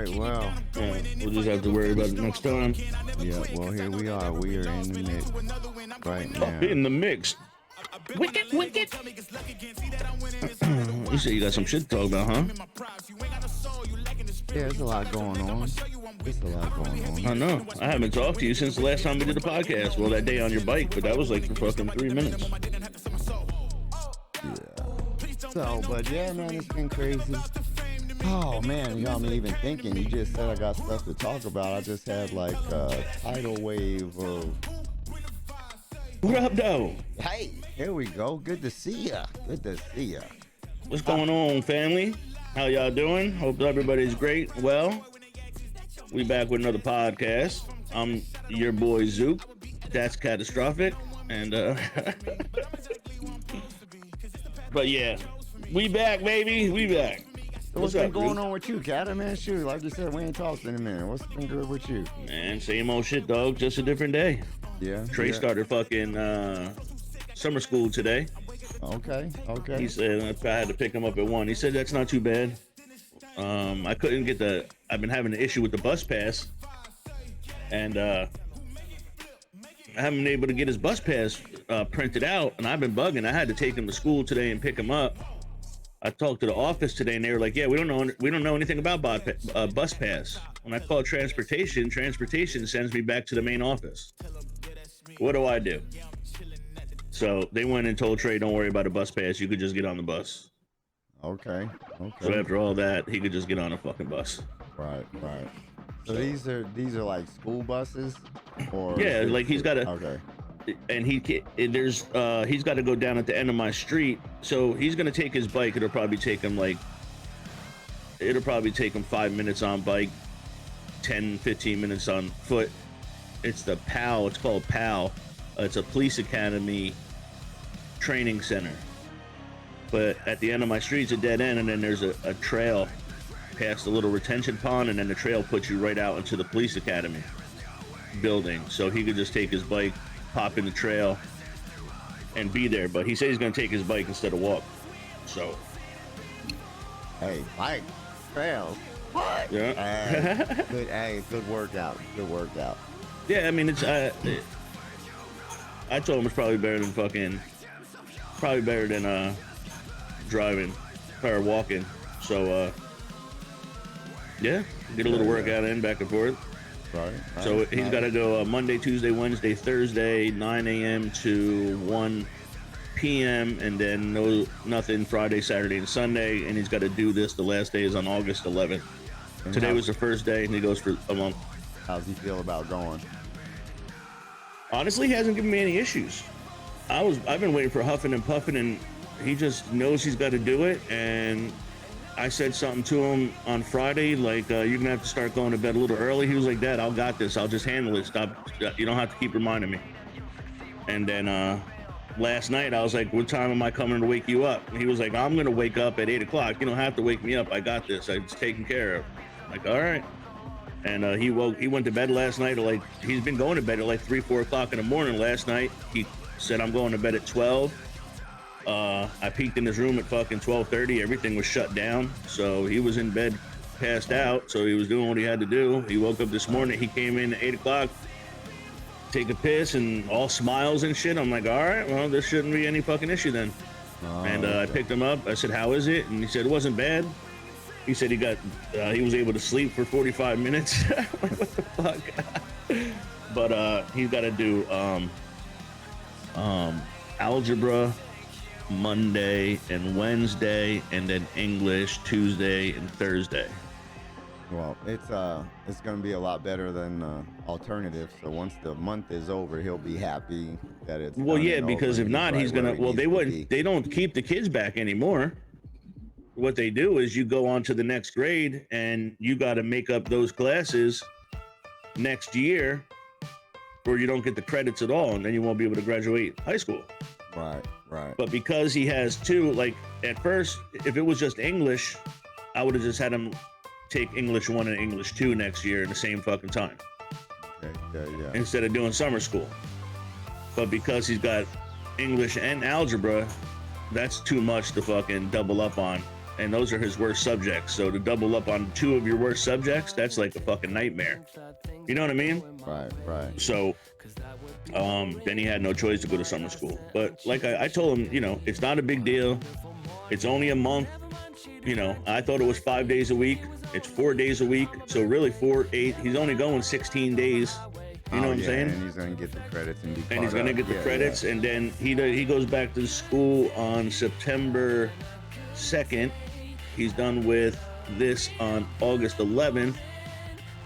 right, well. We'll just have to worry about it next time. Yeah, well, here we are. We are in the mix right now. In the mix. Wicked. You say you got some shit to talk about, huh? Yeah, there's a lot going on. I know. I haven't talked to you since the last time we did the podcast. Well, that day on your bike, but that was like for fucking 3 minutes. Yeah. So, but yeah, man, it's been crazy. Oh, man, you got me even thinking. You just said I got stuff to talk about. I just had like a tidal wave of... What up, though? Hey, here we go. Good to see ya. What's going on, family? How y'all doing? Hope everybody's great. Well, we back with another podcast. I'm your boy Zook. That's catastrophic. And but yeah, we back, baby. We back. What's been going on with you, Cat? Man, shoot, like you said, we ain't talked in a minute. What's been good with you? Man, same old shit, dog. Just a different day. Yeah. Trey started fucking summer school today. Okay. He said I had to pick him up at 1. He said that's not too bad. I couldn't get I've been having an issue with the bus pass, and I haven't been able to get his bus pass printed out, and I've been bugging. I had to take him to school today and pick him up. I talked to the office today, and they were like, "Yeah, we don't know anything about bus pass." When I call transportation sends me back to the main office. What do I do? So they went and told Trey, "Don't worry about a bus pass. You could just get on the bus." Okay. So after all that, he could just get on a fucking bus. Right. So these are like school buses, or yeah, like he's got to. Okay. And he's got to go down at the end of my street. So he's gonna take his bike. It'll probably take him 5 minutes on bike, 10-15 minutes on foot. It's the PAL. It's called PAL. It's a police academy training center. But at the end of my street, it's a dead end, and then there's a trail past a little retention pond, and then the trail puts you right out into the police academy building. So he could just take his bike, pop in the trail, and be there. But he said he's gonna take his bike instead of walk. So, hey, bike trails. What? Yeah. Good workout. Yeah, I mean it's. I told him it's probably better than driving or walking. So yeah, get a little workout in back and forth. Right. So he's got to go Monday, Tuesday, Wednesday, Thursday, 9 a.m. to 1 p.m. and then nothing Friday, Saturday, and Sunday. And he's got to do this. The last day is on August 11th. And today was the first day, and he goes for a month. How's he feel about going? Honestly, he hasn't given me any issues. I've been waiting for huffing and puffing, and he just knows he's got to do it. And I said something to him on Friday, like, you're gonna have to start going to bed a little early. He was like, "Dad, I'll got this. I'll just handle it. Stop. You don't have to keep reminding me." And then last night I was like, "What time am I coming to wake you up?" And he was like, "I'm gonna wake up at 8 o'clock. You don't have to wake me up. I got this. It's taken care of." I'm like, all right. And he went to bed last night he's been going to bed at like 3-4 o'clock in the morning. Last night he said, "I'm going to bed at 12. I peeked in his room at fucking 12:30. Everything was shut down. So he was in bed, passed out. So he was doing what he had to do. He woke up this morning. He came in at 8 o'clock, take a piss, and all smiles and shit. I'm like, all right, well, there shouldn't be any fucking issue then. I picked him up. I said, "How is it?" And he said it wasn't bad. He said he was able to sleep for 45 minutes. Like, what the fuck? But he's got to do algebra Monday and Wednesday, and then English Tuesday and Thursday. Well, it's going to be a lot better than alternative. So once the month is over, he'll be happy that it's well, yeah, because if not, he's gonna. Well, they don't keep the kids back anymore. What they do is you go on to the next grade, and you got to make up those classes next year, or you don't get the credits at all, and then you won't be able to graduate high school. Right. But because he has two, like at first, if it was just English, I would have just had him take English 1 and English 2 next year in the same fucking time. Okay, yeah. Instead of doing summer school. But because he's got English and algebra, that's too much to fucking double up on. and those are his worst subjects. So to double up on 2 of your worst subjects, that's like a fucking nightmare. You know what I mean? Right. So then he had no choice to go to summer school. But like I told him, you know, it's not a big deal. It's only a month. You know, I thought it was 5 days a week. It's 4 days a week. So really 4, 8. He's only going 16 days. You know what I'm saying? And he's gonna get the credits and be. And he's gonna get the credits, and then he goes back to school on September 2nd. He's done with this on August 11th.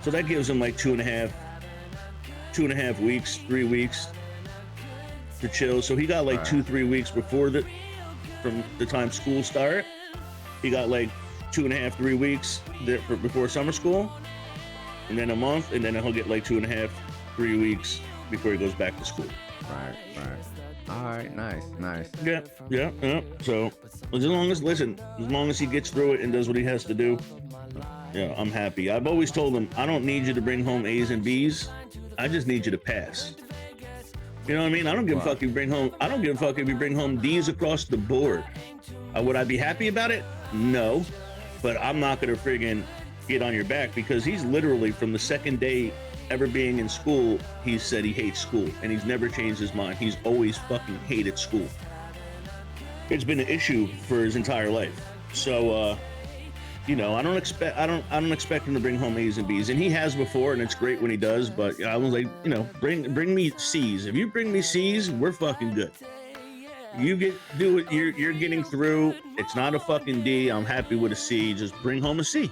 So that gives him like 2.5 weeks, 3 weeks to chill. So he got like 2-3 weeks from the time school start. He got like 2.5, 3 weeks before summer school, and then a month, and then he'll get like 2.5, 3 weeks before he goes back to school. Right. All right, nice. Yeah. So as long as he gets through it and does what he has to do, yeah, I'm happy. I've always told him, I don't need you to bring home A's and B's. I just need you to pass. You know what I mean? I don't give a fuck if you bring home D's across the board. Would I be happy about it? No, but I'm not gonna friggin' get on your back, because he's literally, from the second day ever being in school, he said he hates school, and he's never changed his mind. He's always fucking hated school. It's been an issue for his entire life. So you know, I don't expect him to bring home A's and B's, and he has before, and it's great when he does. But I was like, you know, bring me C's. If you bring me C's, we're fucking good. You do it. You're getting through. It's not a fucking D. I'm happy with a C. Just bring home a C.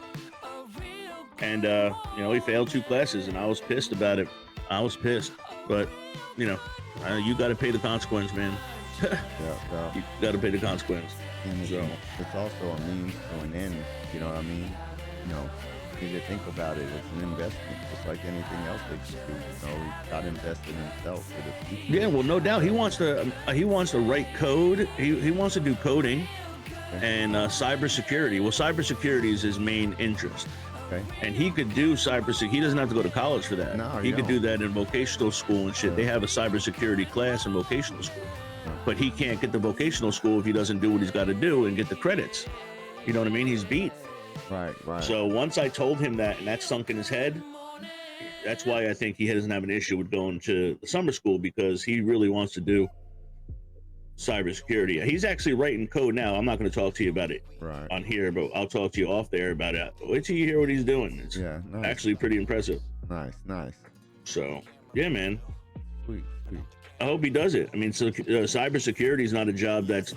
And you know, he failed 2 classes, and I was pissed about it. I was pissed, but you know, you got to pay the consequence, man. Yeah. You got to pay the consequence. And So it's also a means to an end. You know what I mean? You know, you need to think about it. It's an investment, just like anything else that you do. You know, he's got invested in himself for the future. yeah, well, no doubt he wants to write code. He wants to do coding and cybersecurity. Well, cybersecurity is his main interest. Okay. And he could do cybersecurity. He doesn't have to go to college for that. No, he could do that in vocational school and shit. They have a cybersecurity class in vocational school. But he can't get the vocational school if he doesn't do what he's got to do and get the credits. You know what I mean? He's beat. Right. So once I told him that, and that sunk in his head, that's why I think he doesn't have an issue with going to the summer school, because he really wants to do cybersecurity. He's actually writing code now. I'm not going to talk to you about it on here, but I'll talk to you off there about it. Wait till you hear what he's doing. It's actually pretty impressive. Nice. So, yeah, man. Sweet. I hope he does it. I mean, so cybersecurity is not a job that's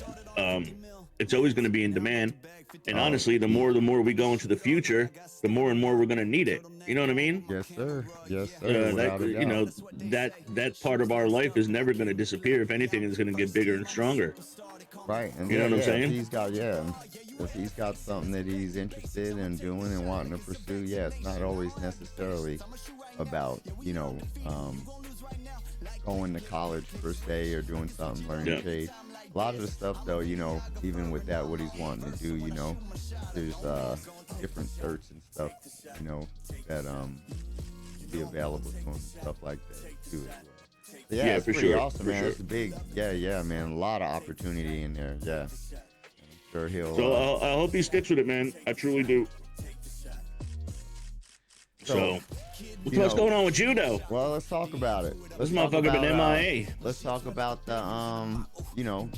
it's always going to be in demand. And honestly, the more we go into the future, the more and more we're going to need it. You know what I mean? Yes, sir. That part of our life is never going to disappear. If anything, it's going to get bigger and stronger. Right. And you know what I'm saying? If he's got something that he's interested in doing and wanting to pursue, it's not always necessarily about, you know, going to college per se or doing something, learning trade. A lot of the stuff, though, you know, even with that, what he's wanting to do, you know, there's different certs and stuff, you know, that be available to him, stuff like that too. But it's pretty awesome, man. It's a big, man. A lot of opportunity in there. Yeah, I'm sure he'll. So I hope he sticks with it, man. I truly do. So what's going on with you, though? Well, let's talk about it. This motherfucker been MIA. Let's talk about the you know,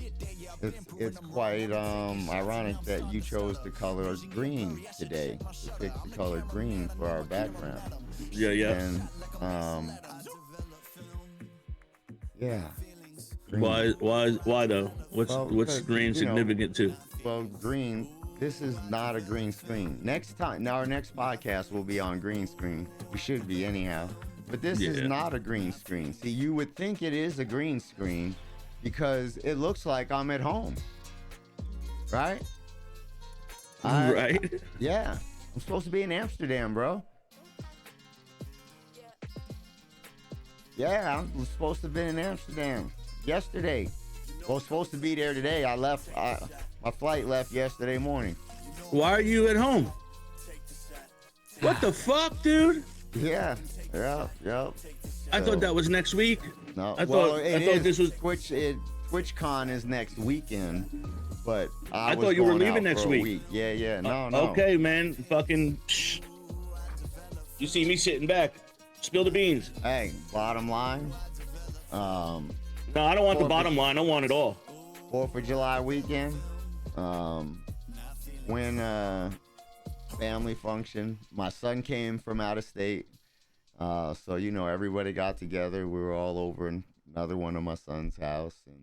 it's quite ironic that you chose the color green today. To pick the color green for our background. Yeah. And Green. Why though? What's green significant to? Well, green. This is not a green screen. Our next podcast will be on green screen. We should be anyhow. But this is not a green screen. See, you would think it is a green screen because it looks like I'm at home. Right? Right? Yeah. I'm supposed to be in Amsterdam, bro. Yeah, I was supposed to have been in Amsterdam yesterday. I was supposed to be there today. I left. My flight left yesterday morning. Why are you at home? What the fuck, dude? Yeah. I thought that was next week. No. I thought this was TwitchCon is next weekend. But I was thought you were going leaving out next for a week. week. Yeah. No. Okay, man. Fucking. You see me sitting back. Spill the beans. Hey, bottom line. No, I don't want the bottom line. I want it all. 4th of July weekend. When family function, my son came from out of state. So, you know, everybody got together. We were all over in another one of my son's house and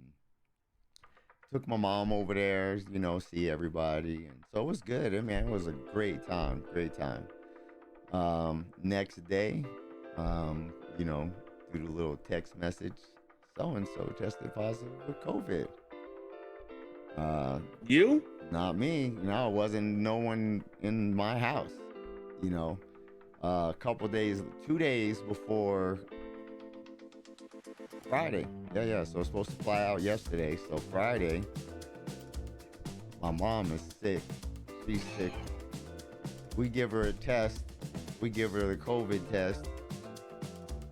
took my mom over there, you know, see everybody. And so it was good. It was a great time. Next day, you know, through the little text message, so-and-so tested positive with COVID. You? Not me. No, it wasn't no one in my house. You know, a couple days, 2 days before Friday. Yeah. So I was supposed to fly out yesterday. So Friday, my mom is sick. She's sick. We give her a test. We give her the COVID test.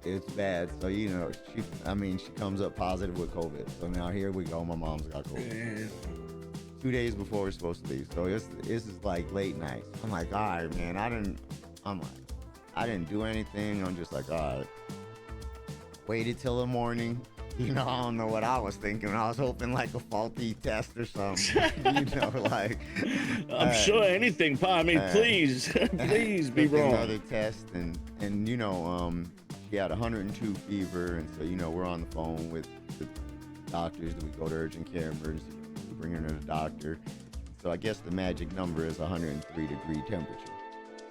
It's bad. So, you know, she comes up positive with COVID. So now here we go. My mom's got COVID. 2 days before we're supposed to leave. So this is like late night. I'm like, all right, man. I didn't do anything. I'm just like, all right. Waited till the morning. You know, I don't know what I was thinking. I was hoping like a faulty test or something. You know, like. I'm sure anything. I mean, please be wrong. Another test and you know, she had 102 fever, and so, you know, we're on the phone with the doctors. We go to urgent care, emergency, we bring her to the doctor. So I guess the magic number is 103 degree temperature.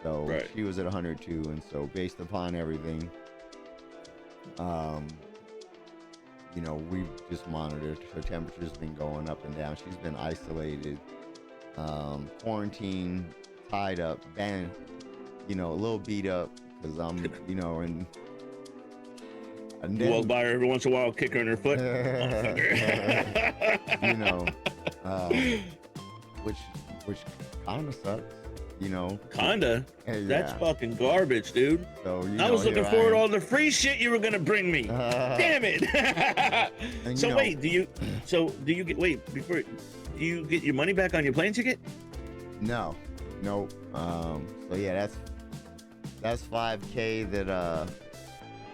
So right. She was at 102, and so based upon everything, you know, we've just monitored. Her temperature's been going up and down. She's been isolated, quarantined, tied up, banned, you know, a little beat up because I'm, you know, and then, you walk by her every once in a while, kick her in her foot. You know, which kind of sucks, you know. Kinda. Yeah. That's fucking garbage, dude. So, you I know, was looking forward to all the free shit you were gonna bring me. Damn it. So wait, do you get your money back on your plane ticket? No. So yeah, that's $5,000 that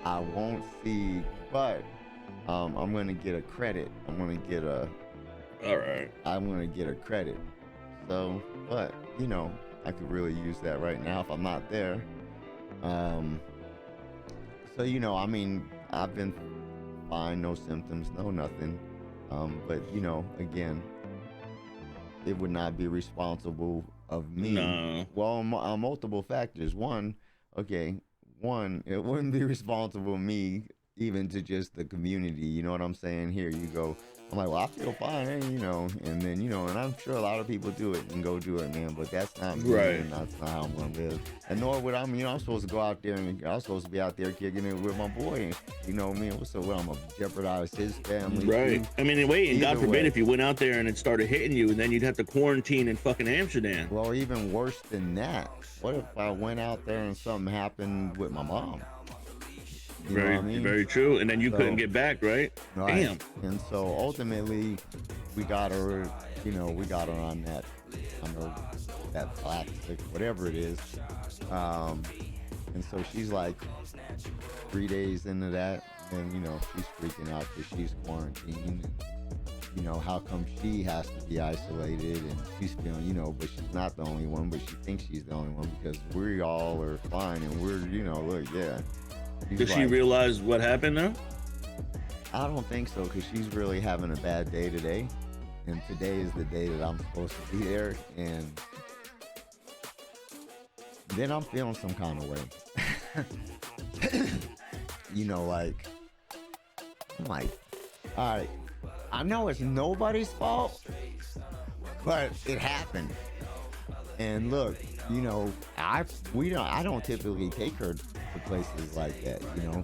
I won't see, but I'm gonna get a credit. I'm gonna get a credit. So, but you know, I could really use that right now if I'm not there. So, you know, I mean, I've been fine, no symptoms, no nothing. But you know, again, it would not be responsible of me. No. Well, on multiple factors. One, it wouldn't be responsible of me even to just the community. You know what I'm saying? Here you go. I'm like, well, I feel fine, you know, and then, you know, and I'm sure a lot of people do it and go do it, man, but that's not me, right. And that's not how I'm going to live. And nor would I'm supposed to go out there and I'm supposed to be out there kicking it with my boy, and, you know what I mean? So I'm going to jeopardize his family. Right. Too. I mean, wait, and God forbid if you went out there and it started hitting you, and then you'd have to quarantine in fucking Amsterdam. Well, even worse than that. What if I went out there and something happened with my mom? You know what I mean? Very true. And then you couldn't get back, right? Damn. And so ultimately, we got her on that, that plastic, whatever it is. And so she's like 3 days into that, and, you know, she's freaking out because she's quarantined. And, you know, how come she has to be isolated, and she's feeling, you know, but she's not the only one, but she thinks she's the only one because we all are fine, and we're, you know, look, yeah. Did she realize what happened now? I don't think so, because she's really having a bad day today. And today is the day that I'm supposed to be there. And then I'm feeling some kind of way. You know, like, I'm like, all right, I know it's nobody's fault, but it happened. And look, you know, I don't typically take her to places like that, you know.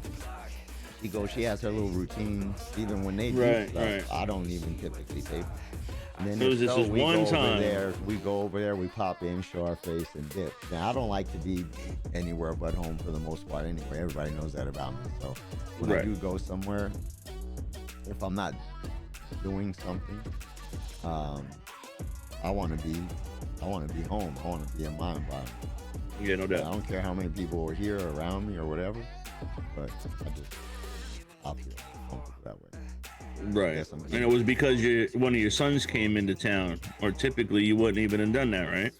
She has her little routine, even when they do stuff. Right. I don't even typically take her. And then we go over there, we pop in, show our face, and dip. Now, I don't like to be anywhere but home for the most part anyway. Everybody knows that about me. So when I do go somewhere, if I'm not doing something, I want to be home. I want to be in my environment. Yeah, no doubt. I don't care how many people are here or around me or whatever, but I feel comfortable that way. Right. And it was because one of your sons came into town, or typically you wouldn't even have done that, right?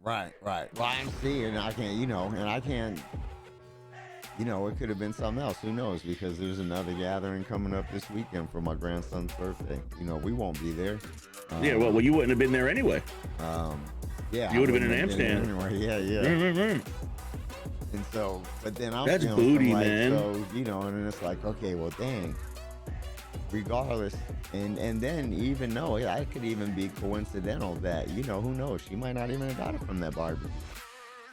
Right. Well, I see, and I can't, it could have been something else. Who knows? Because there's another gathering coming up this weekend for my grandson's birthday. We won't be there. Yeah, well, you wouldn't have been there anyway. Yeah. You would have been in Amsterdam. Anyway. Yeah. Right. And so, but then I'm that's feeling booty, like, man. So, and then it's like, okay, well, dang. Regardless, and then even though I could even be coincidental that who knows, she might not even have got it from that barbecue.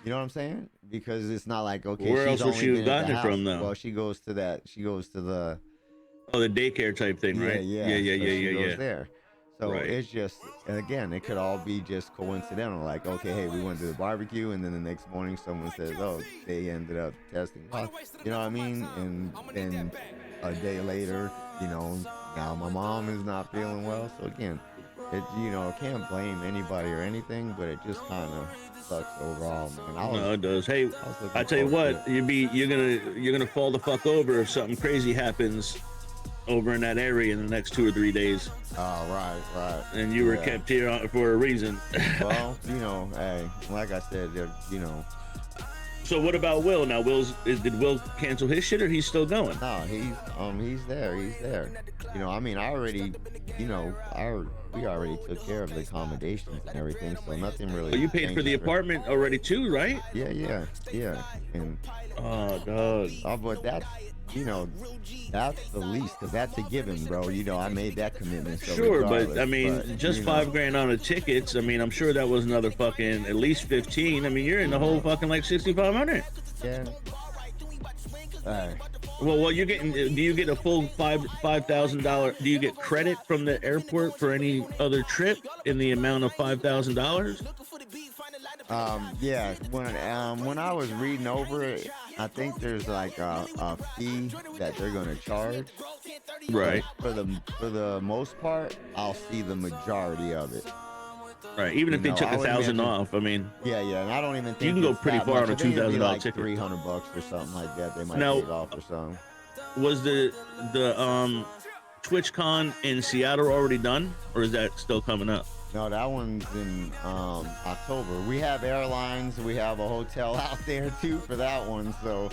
You know what I'm saying? Because it's not like, okay, where she's else would only she have gotten it from though? Well, she goes to the the daycare type thing, right? Yeah. She goes there. So right. It's just, and again, it could all be just coincidental. Like, okay, hey, we went to the barbecue, and then the next morning someone says, oh, they ended up testing. You know what I mean? And then a day later, now my mom is not feeling well. So again, can't blame anybody or anything, but it just kind of sucks overall, man. No, it does. Hey, I tell you what, you're gonna fall the fuck over if something crazy happens over in that area in the next 2 or 3 days. Oh, right. And you were kept here for a reason. Well, hey, like I said, So what about Will? Now, did Will cancel his shit, or he's still going? No, he's there. I already, we already took care of the accommodations and everything, so nothing really. Oh, you paid for the apartment already too, right? Yeah. And oh, dog. But that's, that's the least, because that's a given, bro. I made that commitment. So sure, but I mean, just $5,000 on the tickets. I mean, I'm sure that was another fucking at least 15. I mean, you're in the whole fucking like 6,500. Yeah. Well, you're getting. Do you get a full $5,000? Do you get credit from the airport for any other trip in the amount of $5,000? Yeah. When I was reading over it, I think there's like a fee that they're gonna charge. Right. For the most part, I'll see the majority of it. Right. Even if they took 1,000 off, I mean. Yeah, and I don't even think you can go pretty far on a $2,000 ticket. $300 or something like that. They might take off or something. Was the Twitchcon in Seattle already done, or is that still coming up? No, that one's in October. We have airlines. We have a hotel out there too for that one. So,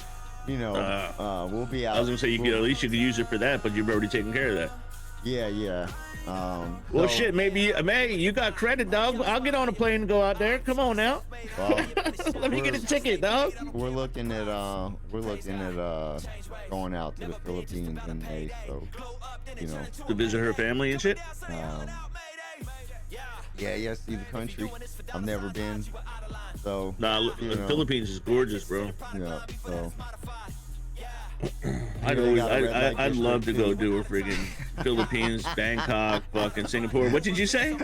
we'll be out. I was gonna say at least you could use it for that, but you've already taken care of that. Yeah. Well, shit, maybe you got credit, dog. I'll get on a plane and go out there. Come on now. Well, let me get a ticket, dog. We're looking at going out to the Philippines in May. So, to visit her family and shit. Yeah, see the country. I've never been. So, the Philippines is gorgeous, bro. Yeah. So. I'd love to go do a friggin' Philippines, Bangkok, fucking Singapore. What did you say?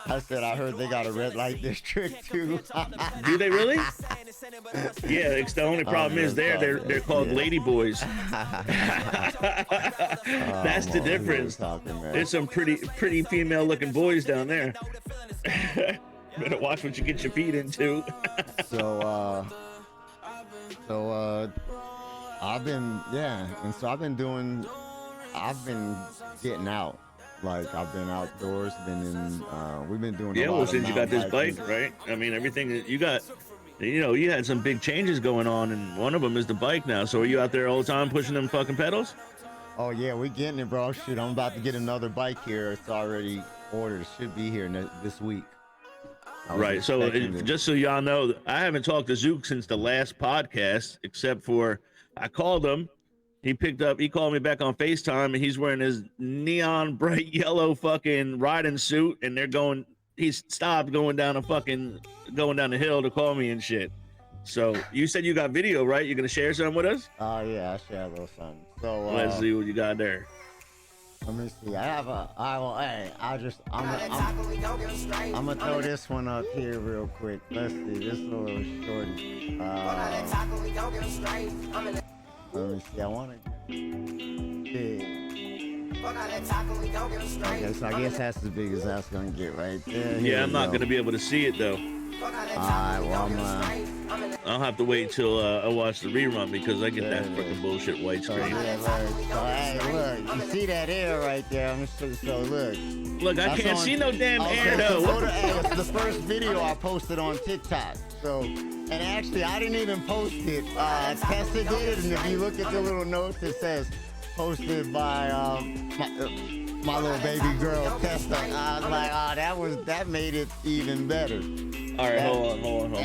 I said I heard they got a red light district too. Do they really? Yeah, it's the only problem is they're called lady boys. That's the difference. There's some pretty female looking boys down there. Better watch what you get your feet into. I've been getting out. Like, I've been outdoors, we've been doing a lot of since you got this hiking. bike, right? I mean, everything that you got, you had some big changes going on, and one of them is the bike now. So are you out there all the time pushing them fucking pedals? Oh, yeah, we're getting it, bro. Shit, I'm about to get another bike here. It's already ordered. It should be here this week. Right. So just so y'all know, I haven't talked to Zook since the last podcast, except for I called him. He picked up. He called me back on FaceTime, and he's wearing his neon bright yellow fucking riding suit. And he stopped going down the hill to call me and shit. So you said you got video, right? You're gonna share something with us? Oh yeah, I share a little something. So let's see what you got there. Let me see. I'm gonna throw this one up here real quick. Let's see. This little shorty. Let me see. I wanna. I guess that's as big as that's gonna get right there. Yeah, I'm not gonna be able to see it though. Alright, well I'll have to wait till I watch the rerun because I get that fucking bullshit widescreen. So hey, look, you see that air right there? So look. Look, I can't see no damn air though. It's the first video I posted on TikTok. So, and actually, I didn't even post it. Tessa did it, and if you look at the little notes, it says posted by my little baby girl Tessa. I was like, oh, that made it even better. All right, hold on. All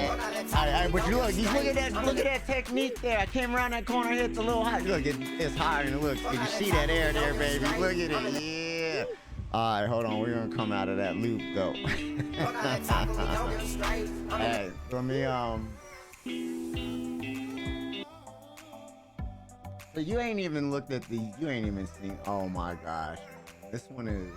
right, but you look at that technique there. I came around that corner, hit the little high. Look, it's higher than it looks. You see that air there, baby? Look at it, yeah. All right, hold on. We're gonna come out of that loop though. Hey, let me So you ain't even looked at you ain't even seen. Oh my gosh, this one is.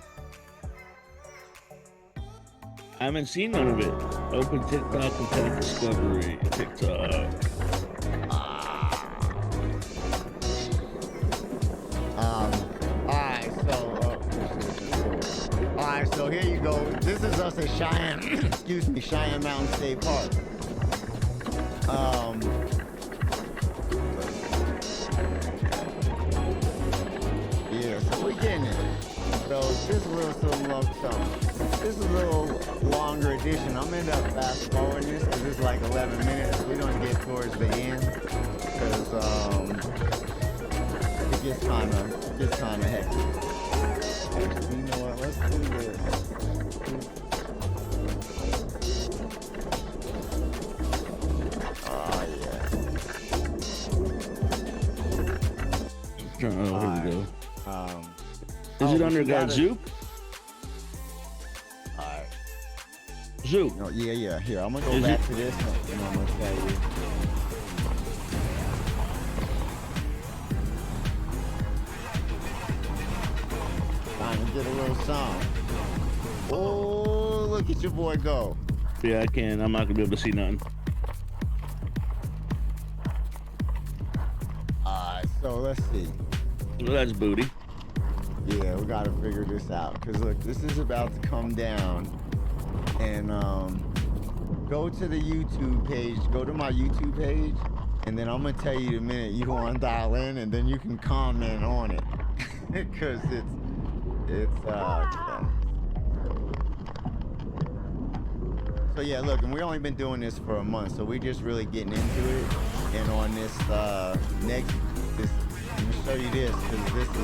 I haven't seen none of it. Open TikTok content discovery. TikTok. Alright, so here you go. This is us at Cheyenne Mountain State Park. Yeah, so we're getting it. So this is a little something. This is a little longer edition. I'm end up fast forwarding this because it's like 11 minutes. We're gonna get towards the end because it gets kind of hectic. Actually, you know what? Let's do this. Oh yeah. Oh, here we go. Is it under Zoop? Alright. Zoop. No, yeah. Here, I'm gonna go back to this one and I'm gonna tell you. Trying to get a little song. Oh, look at your boy go. Yeah, I can. I'm not gonna be able to see nothing. Alright, so let's see. Well, that's booty. Yeah, we gotta figure this out. Cause look, this is about to come down. And go to the YouTube page, go to my YouTube page, and then I'm gonna tell you the minute you wanna dial in and then you can comment on it. Cause so yeah, look, and we've only been doing this for a month, so we're just really getting into it. And on this let me show you this, because this is,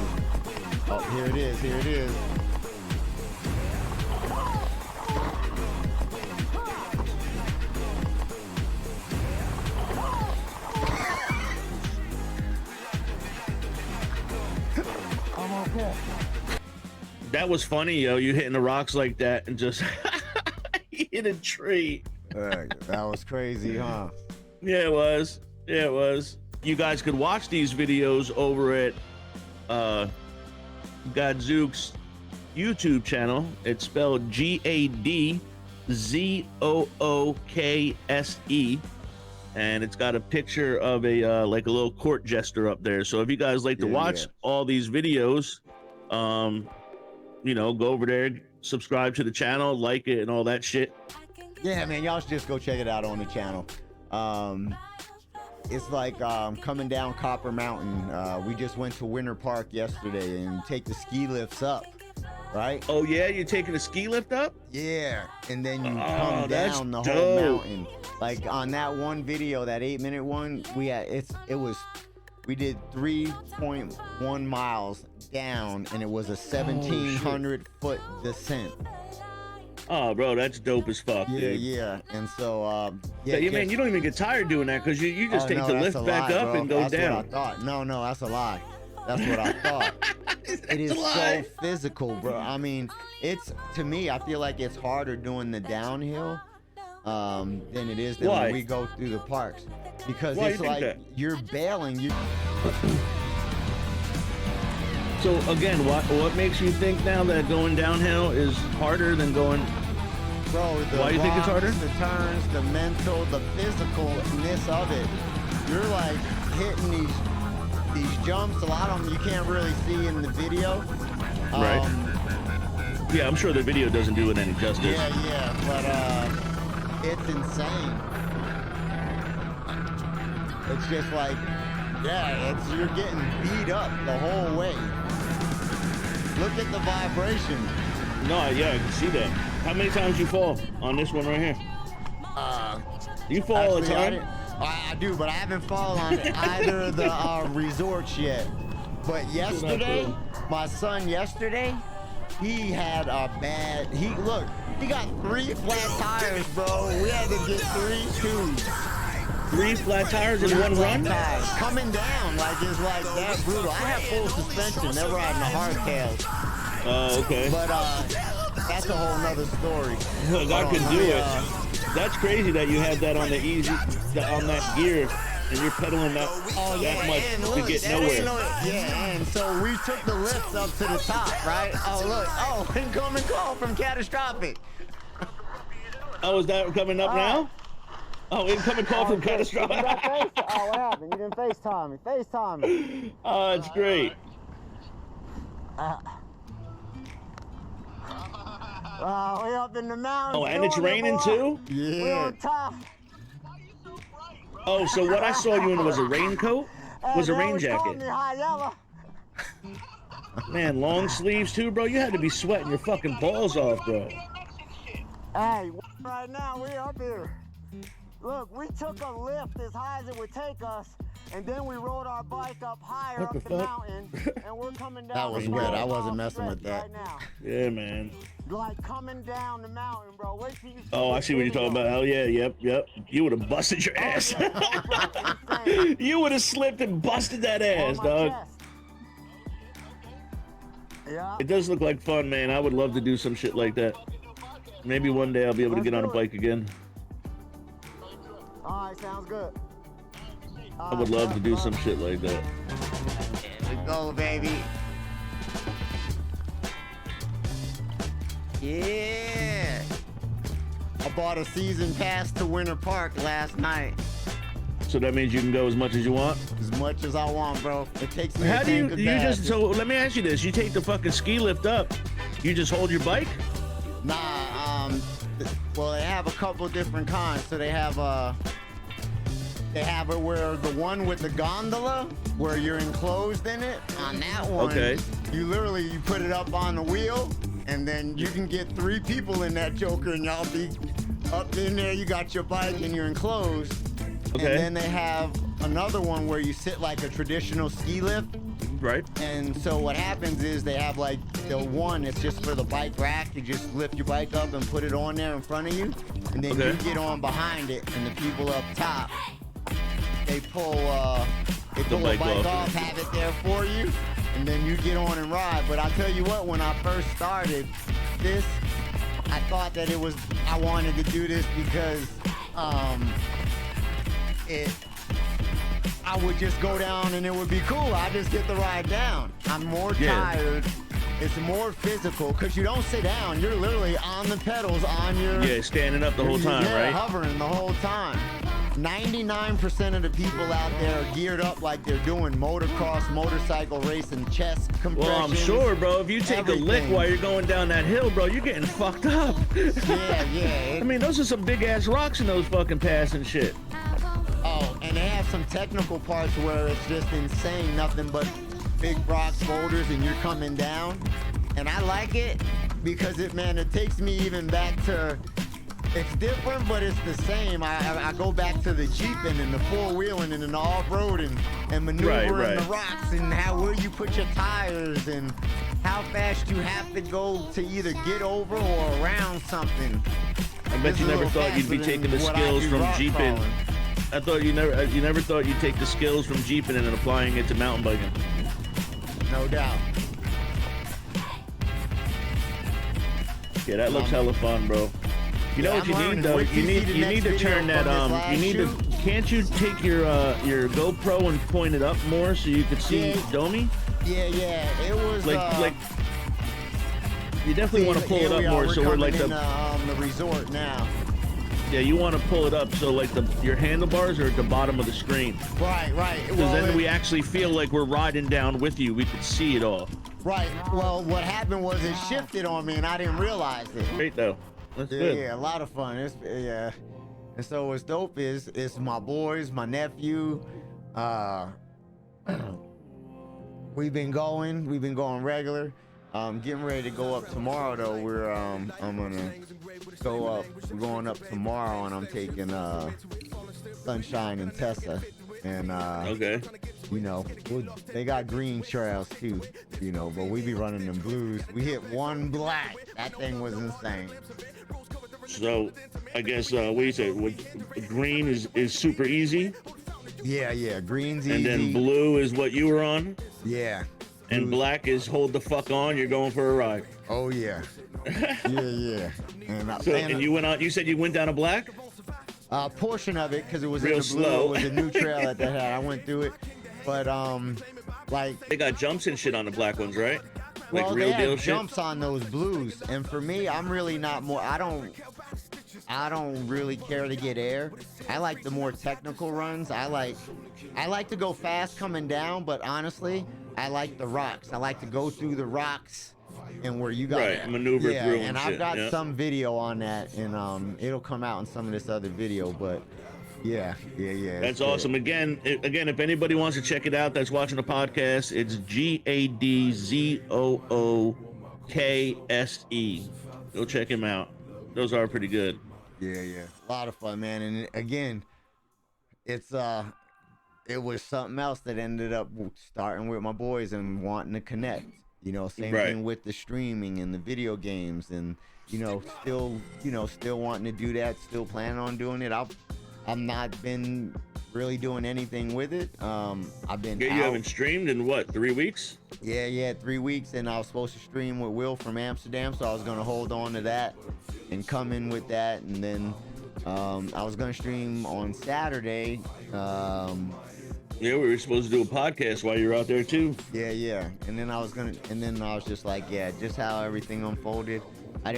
oh, here it is. I'm okay. That was funny, yo. You hitting the rocks like that and just hit a tree. That was crazy, huh? Yeah, it was. You guys could watch these videos over at Gadzook's YouTube channel. It's spelled GADZOOKSE, and it's got a picture of a like a little court jester up there. So if you guys like to watch all these videos, you know, go over there, subscribe to the channel, like it, and all that shit. Yeah, man, y'all should just go check it out on the channel. It's like coming down Copper Mountain. We just went to Winter Park yesterday and take the ski lifts up, right? Oh yeah, you're taking a ski lift up? Yeah, and then you come down the whole mountain. Like on that one video, that 8-minute one, we did 3.1 miles down, and it was a 1,700 foot descent. Oh, bro, that's dope as fuck, dude. Yeah. And so, man, you don't even get tired doing that because you just take the lift back up and go down. That's what I thought. No, that's a lie. That's what I thought. It is so physical, bro. I mean, to me, I feel like it's harder doing the downhill than it is when we go through the parks. Because it's like you're bailing. So again, what makes you think now that going downhill is harder than going? Bro, why do you think it's harder? The turns, the mental, the physicalness of it. You're like hitting these jumps. A lot of them you can't really see in the video, Right. Yeah, I'm sure the video doesn't do it any justice. Yeah, but it's insane. It's just like, you're getting beat up the whole way. Look at the vibration. No, yeah, I can see that. How many times you fall on this one right here? You fall all the time? I do, but I haven't fallen on either of the resorts yet. But yesterday, my son yesterday, he had a bad, he got 3 flat tires, bro. We had to get 3 tubes. 3 flat tires in one run? Coming down, it's like that brutal. I have full suspension, never riding a hardtail. Oh, okay. But that's a whole nother story. God can do it. That's crazy that you have that on the on that gear, and you're pedaling that much to get nowhere. And so we took the lift up to the top, right? Oh, look. Oh, incoming call from Catastrophic. Oh, is that coming up now? Oh, incoming call from Catastrophic. Oh, what happened? You didn't FaceTime me. FaceTime me. Oh, that's great. We up in the mountains. Oh, and it's raining too? Yeah. We're on top. Oh, so what I saw you in was a raincoat? Was a rain jacket? Man, long sleeves too, bro. You had to be sweating your fucking balls off, bro. Hey, right now we up here. Look, we took a lift as high as it would take us, and then we rode our bike up higher up the mountain, and we're coming down. That was wet. I wasn't messing with that. Right now. Yeah, man. Like coming down the mountain, bro. Wait till you see. Oh, I see what you're talking about. Oh, yeah, yep. You would have busted your ass. You would have slipped and busted that ass, dog. Yeah. It does look like fun, man. I would love to do some shit like that. Maybe one day I'll be able to get on a bike again. All right, sounds good. I would love to do some shit like that. Here we go, baby. Yeah. I bought a season pass to Winter Park last night. So that means you can go as much as you want? As much as I want, bro. It takes me How do you just, so let me ask you this. You take the fucking ski lift up, you just hold your bike? Nah, well, they have a couple different kinds. So they have it where the one with the gondola, where you're enclosed in it. On that one, you put it up on the wheel, and then you can get 3 people in that joker, and y'all be up in there. You got your bike, and you're enclosed. Okay. And then they have another one where you sit like a traditional ski lift. Right. And so what happens is they have like the one that's just for the bike rack. You just lift your bike up and put it on there in front of you, and then you get on behind it, and the people up top, they pull the bike off, have it there for you, and then you get on and ride. But I'll tell you what, when I first started this, I thought that I wanted to do this because I would just go down and it would be cool. I just get the ride down. I'm more tired. It's more physical because you don't sit down. You're literally on the pedals on your... Yeah, standing up the whole time, right? Hovering the whole time. 99% of the people out there are geared up like they're doing motocross, motorcycle racing, chest compression. Well, I'm sure, bro. If you take a lick while you're going down that hill, bro, you're getting fucked up. Yeah. I mean, those are some big-ass rocks in those fucking paths and shit. Oh, and they have some technical parts where it's just insane. Nothing but big rocks, boulders, and you're coming down. And I like it because it takes me even back to... It's different, but it's the same. I go back to the Jeeping and the four-wheeling and the off-roading and maneuvering the rocks and where you put your tires and how fast you have to go to either get over or around something. I bet you never thought you'd be taking the skills from Jeeping. I thought you never thought you'd take the skills from Jeeping and then applying it to mountain biking. No doubt. Yeah, that looks hella fun, bro. You know what you need though? You need to turn that can't you take your GoPro and point it up more so you could see Domi? Yeah. It was like you definitely want to pull it up more so we're like the resort now. Yeah, you want to pull it up so like your handlebars are at the bottom of the screen. Right. Because then we actually feel like we're riding down with you. We could see it all. Right. Well, what happened was it shifted on me and I didn't realize it. Great though. That's Yeah, good. yeah, a lot of fun. Yeah. And so what's dope is it's my boys, my nephew. We've been going regular. Getting ready to go up tomorrow though. I'm gonna go up. We're going up tomorrow, and I'm taking Sunshine and Tessa, and Okay. you know, they got green trails too, you know, but we be running them blues. We hit one black. That thing was insane. So I guess what you said, green is super easy, Yeah, green's easy. and then blue is what you were on, Yeah. and black is hold the fuck on. You're going for a ride. Oh yeah. yeah. And you went out. You said you went down a black. Portion of it because it was Real in the blue. slow. It was a new trail that they had. I went through it, but like They got jumps and shit on the black ones, right? Like well, real they deal have shit. jumps on those blues, and for me, I'm really not more. I don't really care to get air. I like the more technical runs. I like to go fast coming down, but honestly, I like the rocks. I like to go through the rocks and where you got Right, maneuver through and and I've shit, got yeah. some video on that, and it'll come out in some of this other video, but yeah. That's it's good. awesome. Again, if anybody wants to check it out, that's watching the podcast. It's GADZOOKSE. Go check him out. Those are pretty good. Yeah. A lot of fun, man. And again, it was something else that ended up starting with my boys and wanting to connect. You know, same Right. thing with the streaming and the video games, and still wanting to do that, still planning on doing it. I've not been really doing anything with it. I've been Yeah, you haven't streamed in what, 3 weeks? Yeah, 3 weeks, and I was supposed to stream with Will from Amsterdam, so I was gonna hold on to that and come in with that, and then I was gonna stream on Saturday. Yeah, we were supposed to do a podcast while you were out there too. Yeah, and then I was just like, yeah, just how everything unfolded. I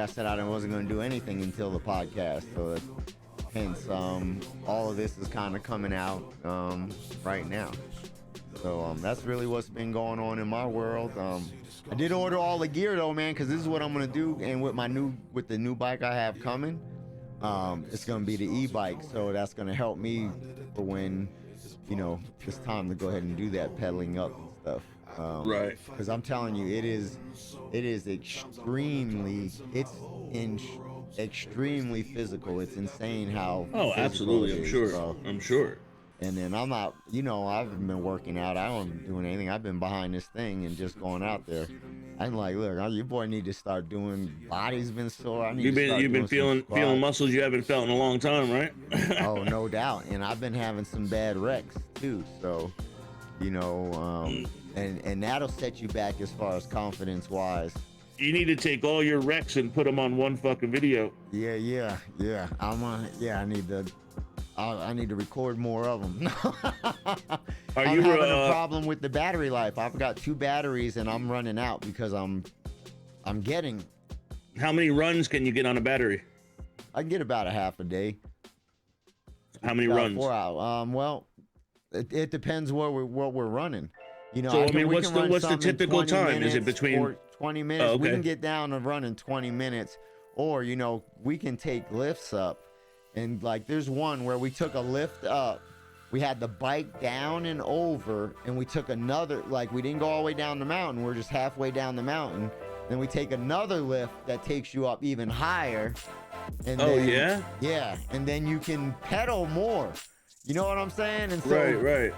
said I wasn't gonna do anything until the podcast, so hence all of this is kind of coming out right now. So that's really what's been going on in my world. I did order all the gear though, man, because this is what I'm gonna do. And with the new bike I have coming, it's gonna be the e-bike. So that's gonna help me for when it's time to go ahead and do that pedaling up and stuff. Right. Because I'm telling you, it is extremely physical. It's insane how. Oh, physical absolutely. it I'm is, sure. bro. I'm sure. And then I'm not, I've been working out. I don't doing anything. I've been behind this thing and just going out there. I'm like, look, your boy need to start doing. Body's been sore. You've been feeling muscles you haven't felt in a long time, right? Oh, no doubt. And I've been having some bad wrecks too. So, and that'll set you back as far as confidence wise. You need to take all your wrecks and put them on one fucking video. Yeah. I need to record more of them. I'm having a problem with the battery life. I've got 2 batteries and I'm running out because I'm getting. How many runs can you get on a battery? I get about a half a day. How many About runs? 4 hours. Well, it depends what we're running. So what's the typical time? Is it between 20 minutes? Oh, okay. We can get down to running 20 minutes, or we can take lifts up. And like there's one where we took a lift up, we had the bike down and over, and we took another, like we didn't go all the way down the mountain, we're just halfway down the mountain. Then we take another lift that takes you up even higher. And Yeah, and then you can pedal more. You know what I'm saying? And so right.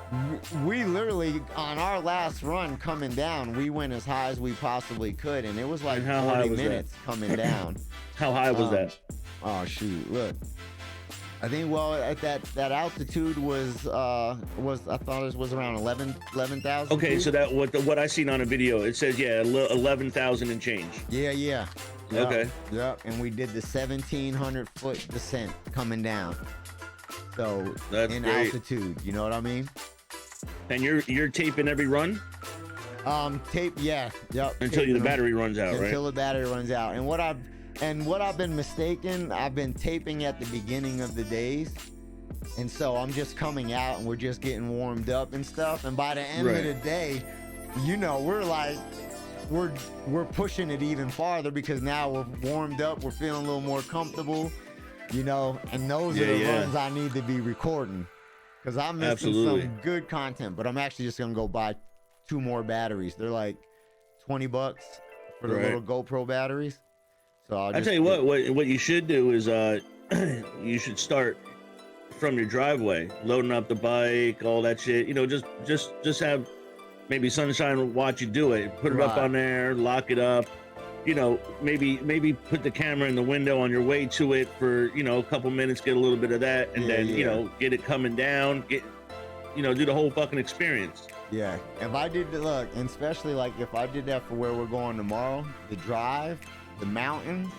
we literally, on our last run coming down, we went as high as we possibly could, and it was like 40 minutes coming down. How high was that? Oh shoot, look. I think at that altitude was I thought it was around 11,000. Okay, feet. so that what I seen on a video, it says 11,000 and change. Yeah. Okay. Yep. And we did the 1,700 foot descent coming down. So That's in great. altitude, you know what I mean? And you're taping every run Tape, yeah, yep. until the battery runs out, right? Until the battery runs out. And what I've been mistaken, I've been taping at the beginning of the days. And so I'm just coming out and we're just getting warmed up and stuff. And by the end of the day, you know, we're like, we're pushing it even farther because now we're warmed up, we're feeling a little more comfortable, you know, and those are the runs I need to be recording because I'm missing some good content. But I'm actually just gonna go buy 2 more batteries. They're like $20 for the little GoPro batteries. So I'll tell you what you should do is you should start from your driveway, loading up the bike, all that shit. You know, just have maybe Sunshine watch you do it. Put it up on there, lock it up. You know, maybe put the camera in the window on your way to it for, you know, a couple minutes, get a little bit of that, and then you know, get it coming down, do the whole fucking experience. Yeah, if I did look, and especially like if I did that for where we're going tomorrow, the drive, the mountain,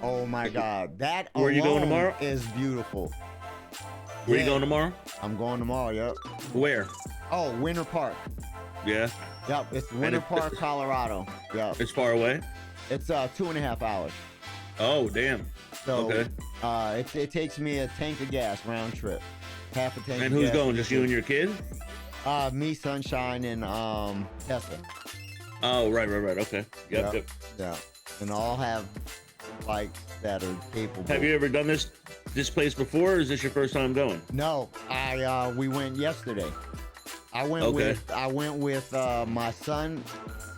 oh my God, that where you going tomorrow is beautiful. Where you going tomorrow? I'm going tomorrow. Yep. Where? Oh, Winter Park. Yeah. Yep, it's Winter Park, Colorado. Yep. It's far away. It's 2.5 hours. Oh damn. So it takes me a tank of gas round trip, half a tank. And who's going? Just you and your kid? Me, Sunshine, and Trestle. Oh right. Okay. Yep. Yeah. And all have bikes that are capable. Have you ever done this place before, or is this your first time going? No, we went yesterday. I went with my son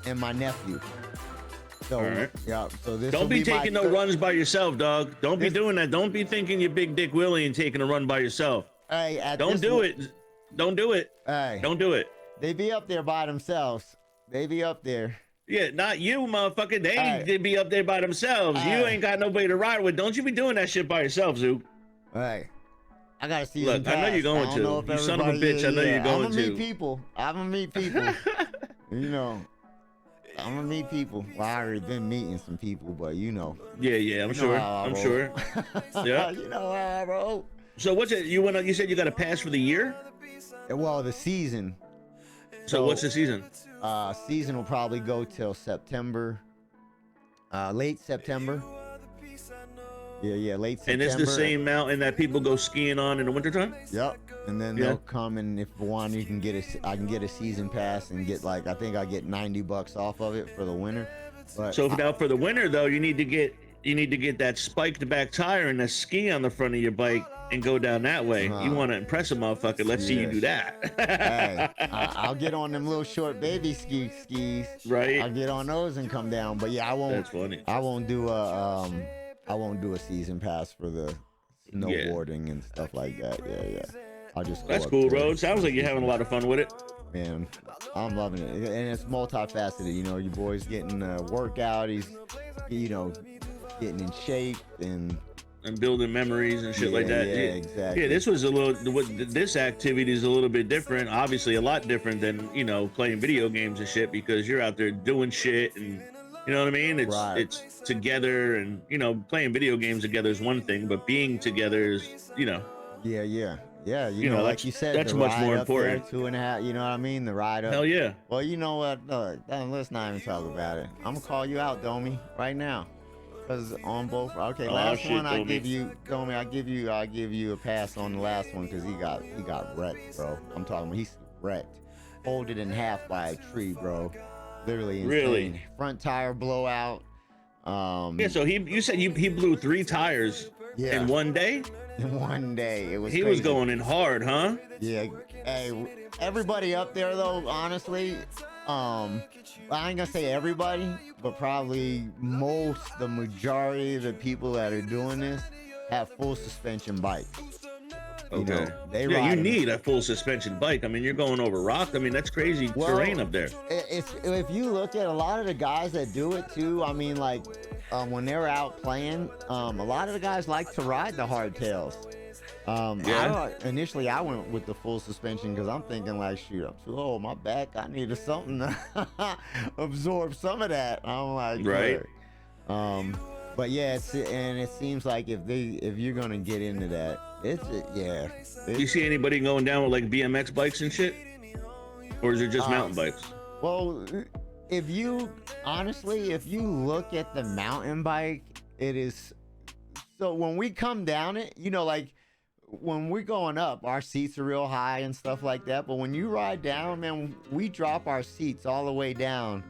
and my nephew. So yeah, so this don't be taking no runs by yourself, dog. Don't be doing that. Don't be thinking you're Big Dick Willie and taking a run by yourself. Hey, don't do it. Don't do it. Hey, don't do it. They be up there by themselves. They be up there. Yeah, not you, motherfucker. They be up there by themselves. You ain't got nobody to ride with. Don't you be doing that shit by yourself, Zoo. Hey, I gotta see. Look, I know you're going to. You son of a bitch. I know you're going to. I'm gonna meet people. You know, I'm gonna meet people. Well, I already been meeting some people, but you know. Yeah, I'm sure. I'm sure. Yeah. You know how I roll. So what's it? You said you got a pass for the year? Well, the season. So what's the season? Season will probably go till September, late September. Yeah, late September. And it's the same mountain that people go skiing on in the wintertime? Yep. And then they'll come, and if one, I can get a season pass and get I think I get $90 off of it for the winter. But so now for the winter though, you need to get that spiked back tire and a ski on the front of your bike and go down that way. You want to impress a motherfucker? Let's see you do that. Hey, I'll get on them little short baby skis. Right. I'll get on those and come down. But yeah, I won't. That's funny. I won't do a season pass for the snowboarding and stuff like that. Yeah. I'll just. That's cool, bro. Sounds like you're having a lot of fun with it. Man, I'm loving it, and it's multifaceted. You know, your boy's getting a workout. He's, getting in shape and building memories and shit like that. Yeah, exactly. Yeah, this activity is a little bit different. Obviously, a lot different than playing video games and shit, because you're out there doing shit and you know what I mean. It's together, and playing video games together is one thing, but being together is Yeah, like you said, that's much more important. 2.5, you know what I mean? The ride up. Hell yeah. Well, you know what? Let's not even talk about it. I'm gonna call you out, Domi, right now. Cause on both. Okay, last one I give you, Domi. I give you a pass on the last one because he got wrecked, bro. I'm talking about he's wrecked, folded in half by a tree, bro. Literally insane. Really? Front tire blowout. Yeah. So you said he blew 3 tires in one day. In one day, it was. He was going in hard, huh? Yeah. Hey, everybody up there though, honestly, I ain't gonna say everybody, but probably the majority of the people that are doing this have full suspension bikes. Okay. You need a full suspension bike. I mean, you're going over rock. I mean, that's crazy terrain up there. If you look at a lot of the guys that do it too, I mean, like when they're out playing, a lot of the guys like to ride the hardtails. Initially I went with the full suspension because I'm thinking like, shoot, I'm too old, my back, I needed something to absorb some of that. I'm like, right. But yeah, it seems like if you're gonna get into that, you see anybody going down with like BMX bikes and shit, or is it just mountain bikes? Well, if you look at the mountain bike, it is. So when we come down it, like when we're going up, our seats are real high and stuff like that. But when you ride down, man, we drop our seats all the way down,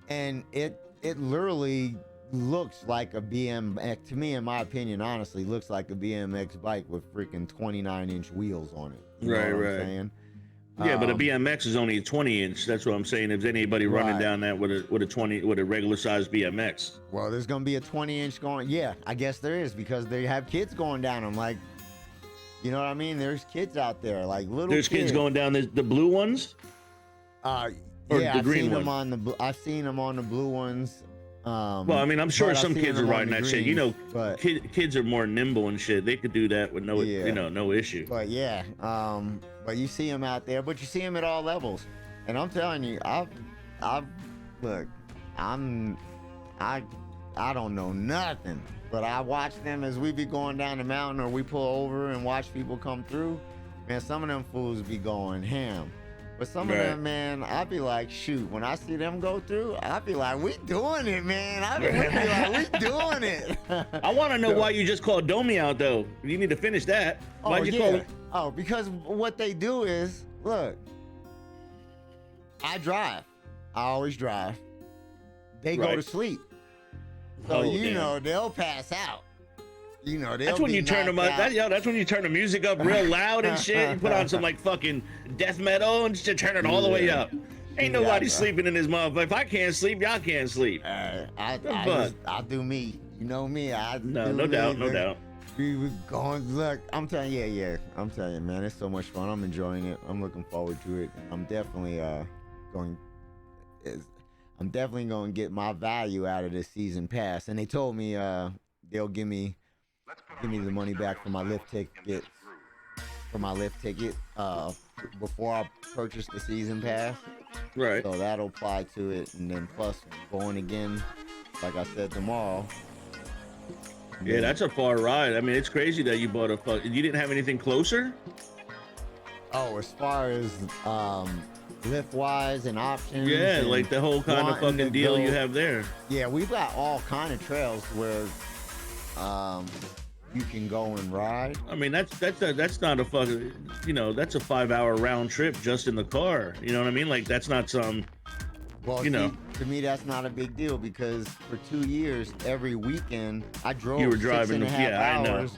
and it literally looks like a BMX. To me, in my opinion, honestly, looks like a BMX bike with freaking 29-inch wheels on it. You know what I'm saying? Yeah, but a BMX is only a 20-inch. That's what I'm saying. If anybody running down that with a regular size BMX. Well, there's gonna be a 20-inch going. Yeah, I guess there is, because they have kids going down them. Like, you know what I mean? There's kids out there, like little. There's kids going down the blue ones. Or yeah, I've seen them on the. I've seen them on the blue ones. Well, I mean, I'm sure some kids are riding that shit. You know, but kids are more nimble and shit. They could do that with no, no issue. But yeah, but you see them out there, but you see them at all levels. And I'm telling you, I don't know nothing, but I watch them as we be going down the mountain, or we pull over and watch people come through. Man, some of them fools be going ham. But some of them, man, I be like, shoot, when I see them go through, I be like, we doing it, man. I be like, we doing it. I want to know why you just called Domi out, though. You need to finish that. Why'd you call it? Oh, because what they do is, look, I drive. I always drive. They go to sleep. So, you know, they'll pass out. You know, that's when you turn them up. That's when you turn the music up real loud and shit. You put on some like fucking death metal and just turn it all the way up. Ain't nobody sleeping in this motherfucker. If I can't sleep, y'all can't sleep. I'll do me. You know me. No doubt. We were going. Look, I'm telling you, I'm telling you, man, it's so much fun. I'm enjoying it. I'm looking forward to it. I'm definitely going to get my value out of this season pass. And they told me they'll give me the money back for my lift ticket. Before I purchase the season pass. Right. So that'll apply to it, and then plus going again, like I said, tomorrow. Yeah, that's a far ride. I mean, it's crazy that you bought you didn't have anything closer? Oh, as far as lift wise and options. Yeah, like the whole kind of fucking deal you have there. Yeah, we've got all kind of trails where you can go and ride. I mean, that's not a fucking, that's a 5-hour round trip just in the car. You know what I mean? Like, that's not some. Well, to me, that's not a big deal, because for 2 years, every weekend, I drove. You were driving 6.5 hours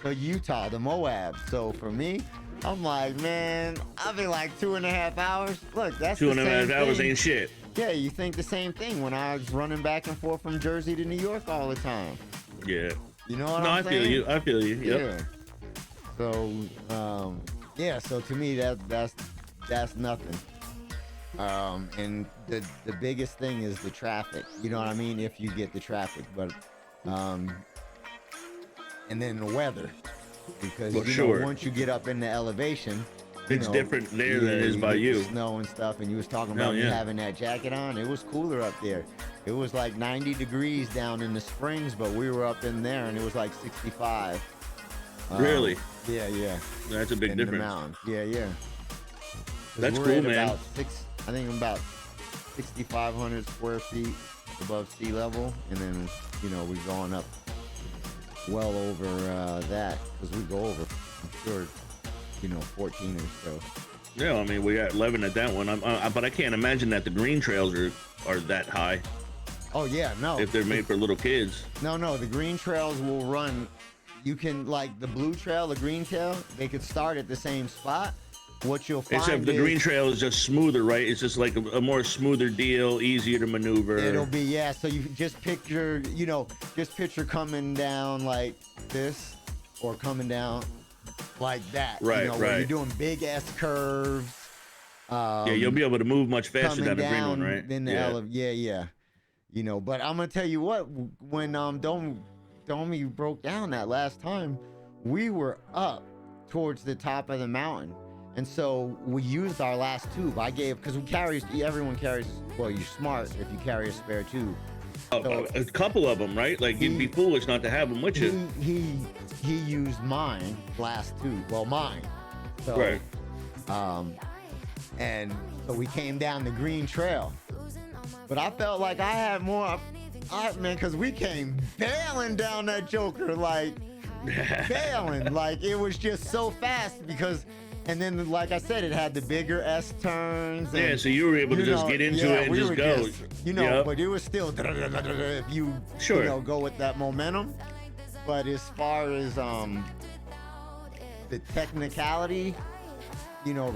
to Utah, to Moab. So for me, I'm like, man, I'll be like 2.5 hours. Look, that's 2.5 hours ain't shit. Yeah, you think the same thing when I was running back and forth from Jersey to New York all the time. Yeah. You know what I'm saying? I feel you. Yep. Yeah. So, so to me, that's nothing. And the biggest thing is the traffic. You know what I mean? If you get the traffic, but and then the weather, because once you get up in the elevation, it's different there than it is by you. Snow and stuff, and you was talking about me having that jacket on. It was cooler up there. It was like 90 degrees down in the Springs, but we were up in there, and it was like 65. Really? Yeah. That's a big difference. The mountains. Yeah. That's cool, man. I think I'm about 6,500 square feet above sea level, and then we're going up well over that, because we go over, I'm sure, 14 or so. Yeah, I mean, we got 11 at that one. But I can't imagine that the green trails are that high. Oh yeah, no. If they're made for little kids. No, the green trails will run. You can, like the blue trail, the green trail, they could start at the same spot. What you'll find Except the green trail is just smoother, right? It's just like a more smoother deal, easier to maneuver. It'll be, so you just picture, coming down like this, or coming down like that. Right. Where you're doing big S curves. You'll be able to move much faster down the green one, right? Than the yeah. But I'm gonna tell you what, when Domi broke down that last time, we were up towards the top of the mountain. And so we used our last tube. Because everyone carries, well, you're smart if you carry a spare tube. So a couple of them, right? Like, you'd be foolish not to have them with you. He used mine last tube. Well, mine. So, right. And so we came down the green trail. But I felt like I had more, man, because we came bailing down that joker. Like, failing. Like it was just so fast because, and then like I said, it had the bigger S turns. And, yeah, so you were able to just get into it and just go. Yep. But it was still if you go with that momentum. But as far as the technicality,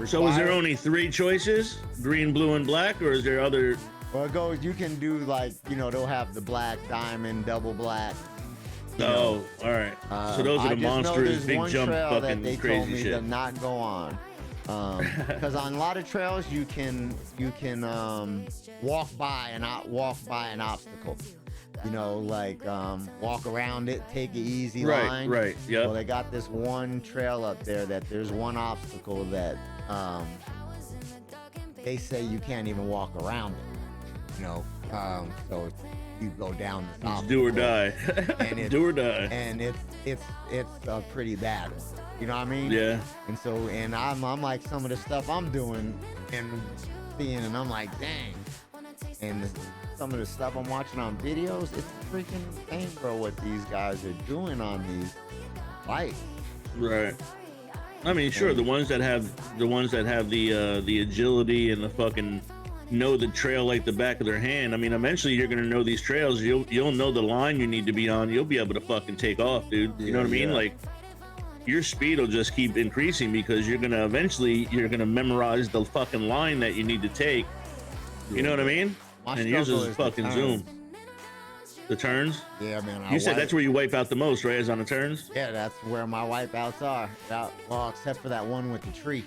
So is there only 3 choices? Green, blue, and black, or is there other? Well, it goes. You can do like they'll have the black, diamond, double black. All right. So those are the monstrous big jump fucking they crazy told me shit. to not go on. Because on a lot of trails you can walk by an obstacle. Walk around it, take an easy line. Right. Yeah. Well, they got this one trail up there that there's one obstacle that they say you can't even walk around it. So you go down this obstacle. Do or die. And do or die. And it's a pretty bad one. You know what I mean? Yeah. And so, I'm like, some of the stuff I'm doing and seeing, and I'm like, dang. And some of the stuff I'm watching on videos, it's freaking insane, bro, what these guys are doing on these bikes. Right. I mean, sure, the ones that have the agility and the fucking know the trail like the back of their hand. I mean, eventually you're gonna know these trails. You'll know the line you need to be on. You'll be able to fucking take off, dude. You know what I mean? Like, your speed will just keep increasing because you're gonna memorize the fucking line that you need to take. You know what I mean? And yours is fucking zoom. The turns? Yeah, man. You said that's where you wipe out the most, right? Is on the turns? Yeah, that's where my wipeouts are. Well, except for that one with the tree.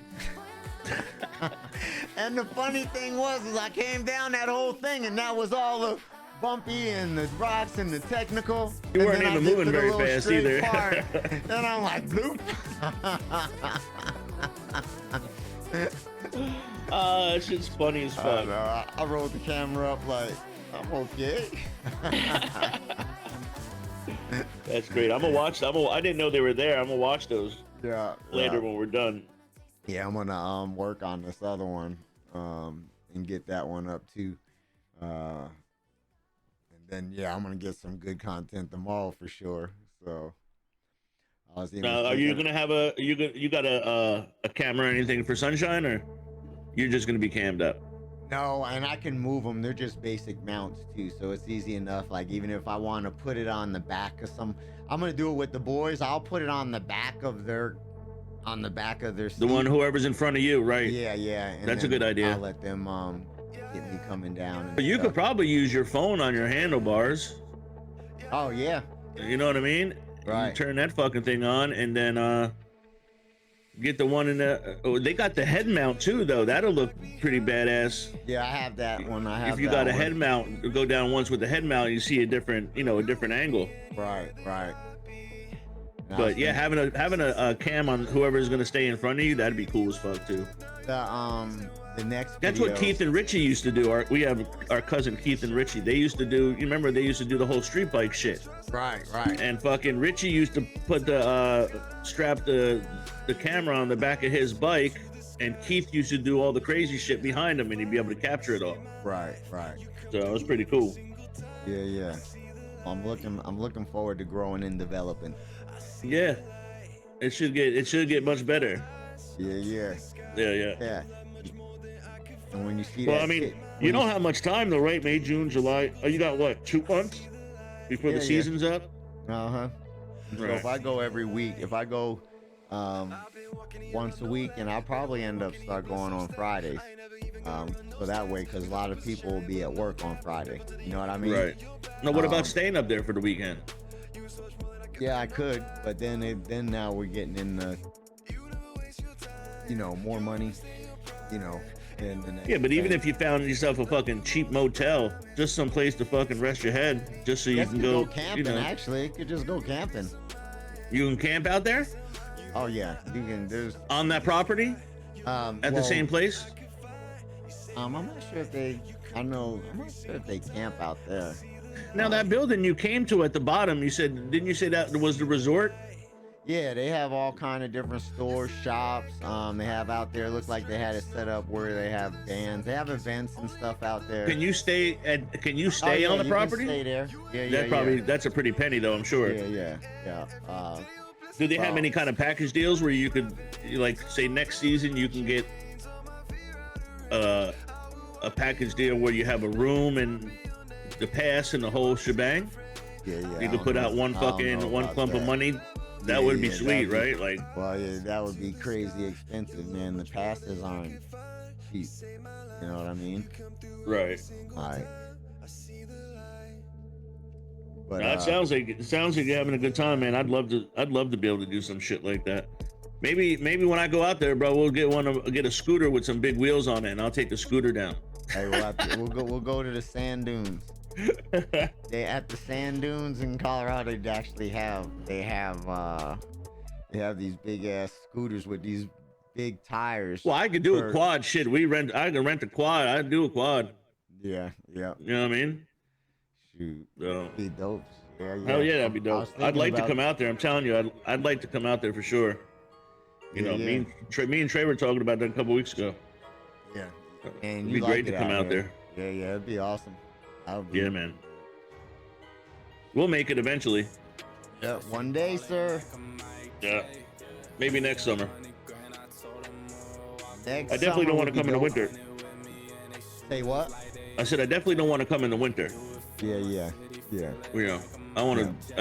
And the funny thing was, is I came down that whole thing, and that was all the bumpy and the rocks and the technical. You weren't even moving very fast either. And I'm like, bloop. That shit's funny as fuck. I rolled the camera up like, I'm okay. That's great. I'm gonna watch. I didn't know they were there. I'm gonna watch those. Later when we're done. Yeah, I'm gonna work on this other one and get that one up too. And then I'm gonna get some good content tomorrow for sure. So I was are you gonna have you got a camera or anything for Sunshine, or you're just gonna be cammed up? No, and I can move them. They're just basic mounts too, so it's easy enough. Like, even if I want to put it on the back of some, I'm gonna do it with the boys. I'll put it on the back of their seat. The one, whoever's in front of you, right? Yeah. And that's a good idea. I'll let them get me coming down. But you could probably use your phone on your handlebars. Oh yeah. You know what I mean? Right. You turn that fucking thing on, and then get the one in the. They got the head mount too, though. That'll look pretty badass. Yeah, I have that one. If you got a head mount, go down once with the head mount, you see a different angle. Right. But yeah, having a cam on whoever's gonna stay in front of you, that'd be cool as fuck too. The next. That's what Keith and Richie used to do. We have our cousin Keith and Richie. They used to do. You remember they used to do the whole street bike shit. Right. And fucking Richie used to put strap the camera on the back of his bike, and Keith used to do all the crazy shit behind him, and he'd be able to capture it all. Right. So it was pretty cool. Yeah. I'm looking forward to growing and developing. Yeah, it should get much better. Yeah. And when you see I mean, you don't have much time though, right? May, June, July. Oh, you got what? 2 months before the season's up. So if I go every week, if I go once a week, and I'll probably end up start going on Fridays. So that way, because a lot of people will be at work on Friday. You know what I mean? Right. Now, what about staying up there for the weekend? Yeah, I could, but then now we're getting in the, more money, in the next but even if you found yourself a fucking cheap motel, just some place to fucking rest your head, just so you can go camping. Actually, you could just go camping. You can camp out there? Oh yeah, you can. There's on that property? At the same place? I'm not sure if they. I'm not sure if they camp out there. Now that building you came to at the bottom, didn't you say that was the resort? Yeah, they have all kind of different stores, shops. They have out there. Look like they had it set up where they have bands. They have events and stuff out there. Can you stay on the property? Can stay there. Yeah. That's a pretty penny though, I'm sure. Yeah. Do they have any kind of package deals where you could, like, say next season you can get a package deal where you have a room and the pass and the whole shebang? Yeah. You could put out one clump of money. That would be sweet, right? Like, well, yeah, that would be crazy expensive, man. The passes aren't cheap. You know what I mean? Right. All right. But It sounds like you're having a good time, man. I'd love to be able to do some shit like that. Maybe when I go out there, bro, we'll get a scooter with some big wheels on it, and I'll take the scooter down. Hey, we'll go to the sand dunes. They at the sand dunes in Colorado. They have these big ass scooters with these big tires. Well, I could do a quad. Shit, I can rent a quad. I'd do a quad. Yeah. You know what I mean? Shoot, So, be dope. Yeah. Hell yeah, that'd be dope. I'd like to come out there. I'm telling you, I'd like to come out there for sure. You know, me and Trey were talking about that a couple weeks ago. Yeah, and it'd be great to come out there. Yeah, it'd be awesome. Yeah, man. We'll make it eventually. Yeah, one day, sir. Yeah, maybe next summer. I definitely don't want to come in the winter. Say what? I said I definitely don't want to come in the winter. Yeah. You know, I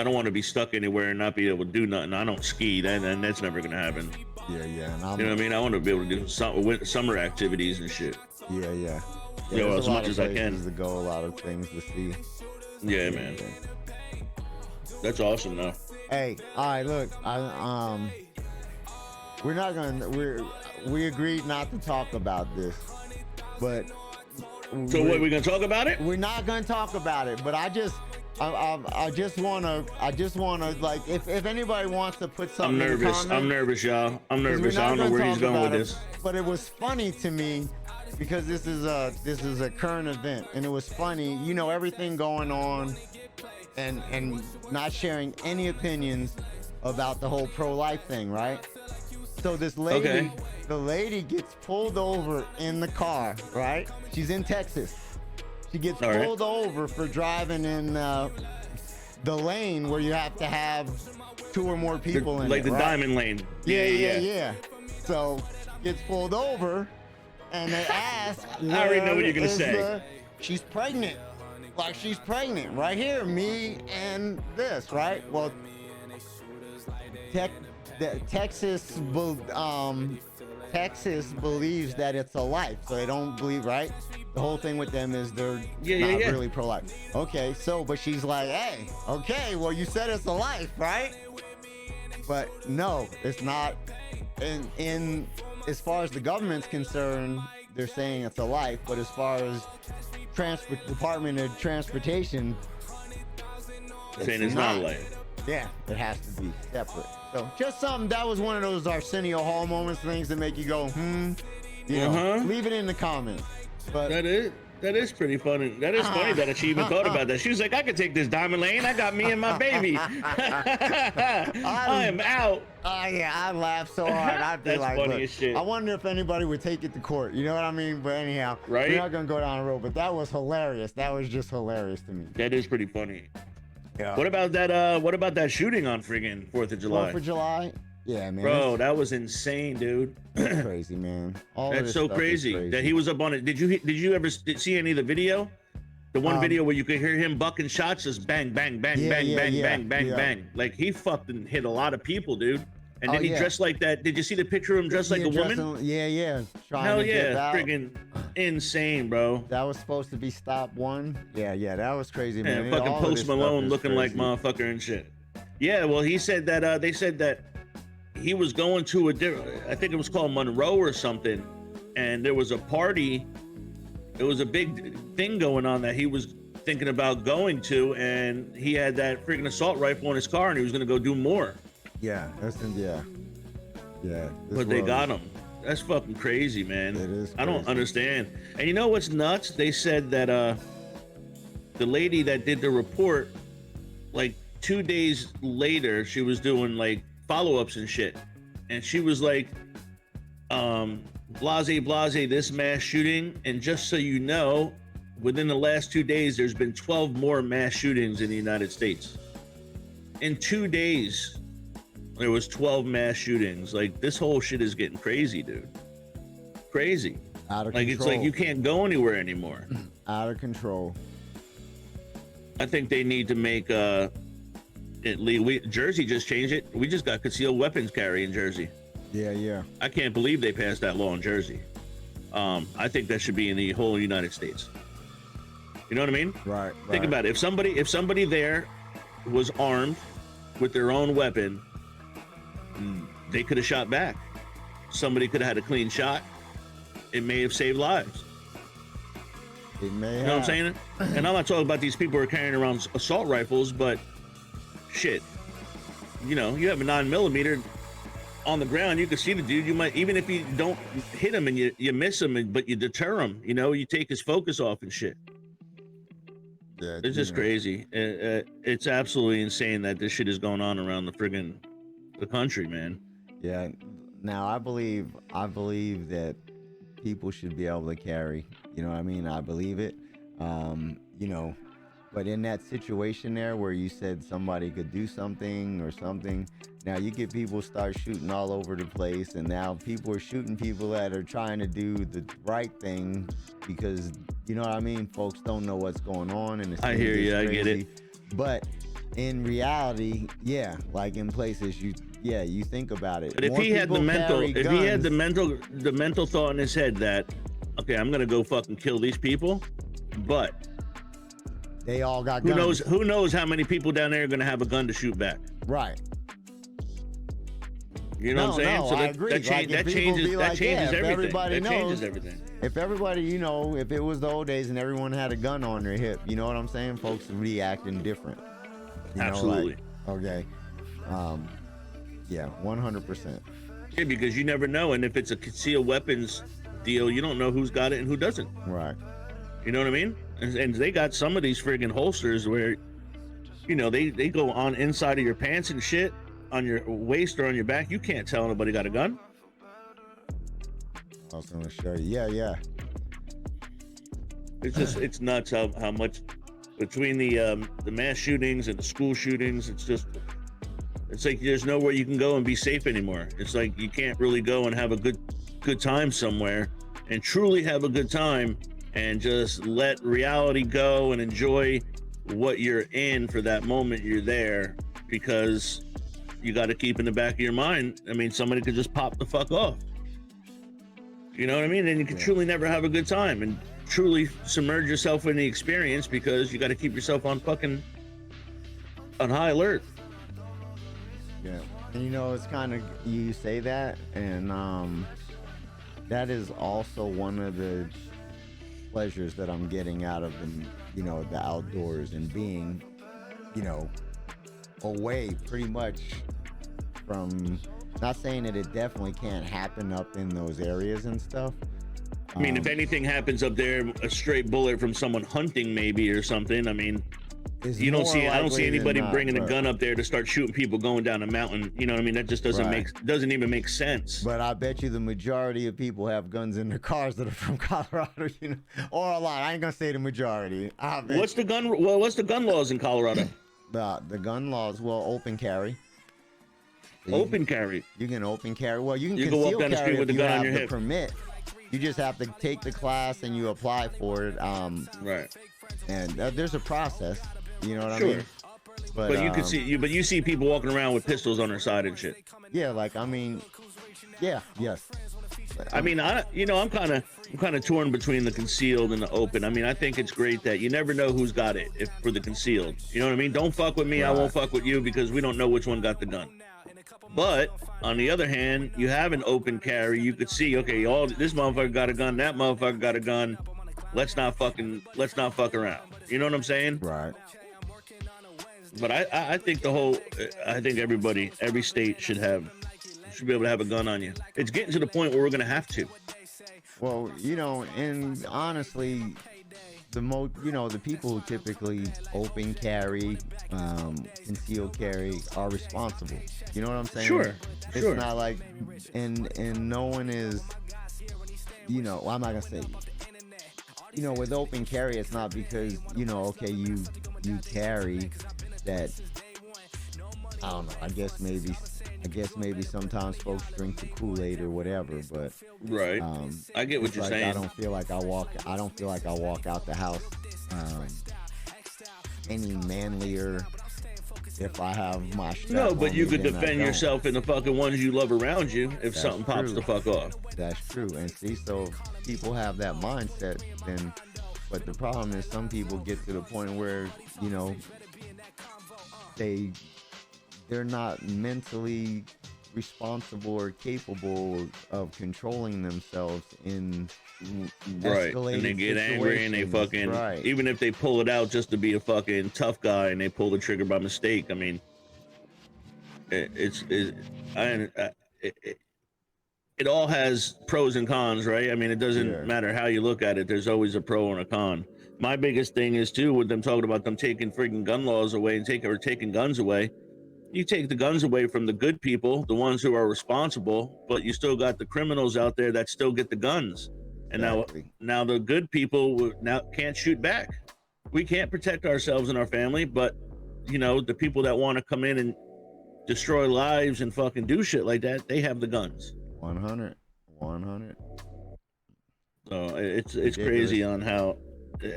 don't want to be stuck anywhere and not be able to do nothing. I don't ski, and that's never gonna happen. Yeah. You know what I mean? I want to be able to do summer activities and shit. Yeah. You know, as much as I can. To go, a lot of things to see. Yeah, man. That's awesome, though. Hey, all right, look, we agreed not to talk about this, but. So what, we gonna talk about it? We're not gonna talk about it, but I just wanna like if anybody wants to put something. I'm nervous, y'all. I'm nervous. I don't know where he's going with this. But it was funny to me because this is a current event, and it was funny. You know, everything going on, and not sharing any opinions about the whole pro-life thing, right? So this lady, the lady gets pulled over in the car, right? She's in Texas. She gets pulled over for driving in the lane where you have to have 2 or more people in it, like the diamond lane. Yeah. So gets pulled over, and they ask, I already know what you're gonna say. She's pregnant. Like, she's pregnant right here, me and this, right? Well, Texas believes that it's a life, so they don't believe, right? The whole thing with them is they're not really pro-life. Okay, so, but she's like, hey, okay, well, you said it's a life, right? But no, it's not. In as far as the government's concerned, they're saying it's a life, but as far as Department of Transportation, saying it's not a life. Yeah, it has to be separate. So just something that was one of those Arsenio Hall moments, things that make you go, you know, leave it in the comments. But that is pretty funny. That is funny that she even thought about that. She was like, I could take this diamond lane. I got me and my baby. I am out. Yeah, I laughed so hard. I'd be That's like, funny look, as shit. I wonder if anybody would take it to court. You know what I mean? But anyhow, right? We're not gonna go down the road. But that was hilarious. That was just hilarious to me. That is pretty funny. Yeah. What about that shooting on friggin' 4th of July? 4th of July? Yeah, man. Bro, that was insane, dude. That's crazy, man. That's so crazy that he was up on it. Did you ever see any of the video? The one video where you could hear him bucking shots, just bang, bang, bang, bang, bang. Like, he fucking hit a lot of people, dude. And then he dressed like that. Did you see the picture of him dressed like a woman? Yeah. Hell yeah, friggin' insane, bro. That was supposed to be stop one. Yeah, that was crazy, man. Yeah, fucking Post Malone looking like motherfucker and shit. Yeah, well, he said that they said that he was going to I think it was called Monroe or something, and there was a party. It was a big thing going on that he was thinking about going to, and he had that freaking assault rifle in his car, and he was gonna go do more. Yeah. But they got him. That's fucking crazy, man. It is crazy. I don't understand. And you know what's nuts? They said that the lady that did the report, like 2 days later, she was doing like follow-ups and shit, and she was like, blase, this mass shooting, and just so you know, within the last 2 days, there's been 12 more mass shootings in the United States. In 2 days. There was 12 mass shootings. Like, this whole shit is getting crazy, dude. Crazy. Out of like control. It's like you can't go anywhere anymore. Out of control. I think they need to make Jersey just changed it. We just got concealed weapons carry in Jersey. Yeah. I can't believe they passed that law in Jersey. I think that should be in the whole United States. You know what I mean? Right. Think about it. If somebody there was armed with their own weapon, they could have shot back. Somebody could have had a clean shot. It may have saved lives. It may. You know what I'm saying? And I'm not talking about these people who are carrying around assault rifles, but shit. You know, you have a 9mm on the ground, you can see the dude. You might, even if you don't hit him and you miss him, but you deter him, you know, you take his focus off and shit. Yeah, it's just crazy. It's absolutely insane that this shit is going on around the country, man. Yeah. Now I believe that people should be able to carry. You know what I mean? I believe it. You know, but in that situation there where you said somebody could do something or something, now you get people start shooting all over the place, and now people are shooting people that are trying to do the right thing because, you know what I mean? Folks don't know what's going on, and I hear you. I get it. But in reality, yeah, like in places you think about it. But if he had the mental thought in his head that, okay, I'm gonna go fucking kill these people, but they all got guns. Who knows how many people down there are gonna have a gun to shoot back? Right. You know what I'm saying? No, I agree. That changes everything. That changes everything. If everybody, you know, if it was the old days and everyone had a gun on their hip, you know what I'm saying? Folks would be acting different. Absolutely. Okay. Yeah, 100%. Yeah, because you never know, and if it's a concealed weapons deal, you don't know who's got it and who doesn't. Right. You know what I mean? And they got some of these friggin' holsters where, you know, they go on inside of your pants and shit, on your waist or on your back. You can't tell nobody got a gun. I was gonna show you. Yeah. It's just, it's nuts how much between the mass shootings and the school shootings. It's like there's nowhere you can go and be safe anymore. It's like you can't really go and have a good time somewhere and truly have a good time and just let reality go and enjoy what you're in for that moment you're there, because you got to keep in the back of your mind, I mean, somebody could just pop the fuck off. You know what I mean? And you can truly never have a good time and truly submerge yourself in the experience, because you got to keep yourself on high alert. Yeah. And you know, it's kind of, you say that, and that is also one of the pleasures that I'm getting out of the outdoors and being, away pretty much from, not saying that it definitely can't happen up in those areas and stuff. I mean, if anything happens up there, a straight bullet from someone hunting maybe or something, I mean, I don't see anybody bringing a gun up there to start shooting people going down a mountain. You know what I mean? That just doesn't even make sense. But I bet you the majority of people have guns in their cars that are from Colorado, or a lot. I ain't gonna say the majority. What's the gun laws in Colorado? The gun laws, open carry. Open carry. You can open carry. Well, you can go conceal up down the carry street with if the you gun on have your the hip. permit. You just have to take the class and you apply for it. Right. And there's a process. You know what I Sure. mean? But you can see you see people walking around with pistols on their side and shit. Yeah, yes. I mean, I'm kind of torn between the concealed and the open. I mean, I think it's great that you never know who's got it for the concealed. You know what I mean? Don't fuck with me, I won't fuck with you, because we don't know which one got the gun. But on the other hand, you have an open carry. You could see, okay, this motherfucker got a gun, that motherfucker got a gun. Let's not fuck around. You know what I'm saying? Right. But I think every state should be able to have a gun on you. It's getting to the point where we're gonna have to. Well, and honestly, the people who typically open carry, conceal carry are responsible. You know what I'm saying? Sure. It's not like, and no one is, I'm not gonna say, with open carry, it's not because, okay, you carry that, I don't know, I guess maybe I guess maybe sometimes folks drink the Kool-Aid or whatever, but Right. I get what it's you're like saying. I don't feel like I walk out the house any manlier if I have my strap No, but on you me could than I defend don't. yourself and the fucking ones you love around you if That's something pops true. the fuck off. That's true. And see, so people have that mindset, then, but the problem is some people get to the point where, you know, they're not mentally responsible or capable of controlling themselves in Right. escalated And they get angry and they situations. fucking, Right. even if they pull it out just to be a fucking tough guy and they pull the trigger by mistake, I mean, it all has pros and cons, right? I mean, it doesn't matter how you look at it. There's always a pro and a con. My biggest thing is too, with them talking about them taking freaking gun laws away and taking guns away. You take the guns away from the good people, the ones who are responsible, but you still got the criminals out there that still get the guns. And now the good people now can't shoot back. We can't protect ourselves and our family, but you know, the people that want to come in and destroy lives and fucking do shit like that, they have the guns. 100. So it's crazy on how,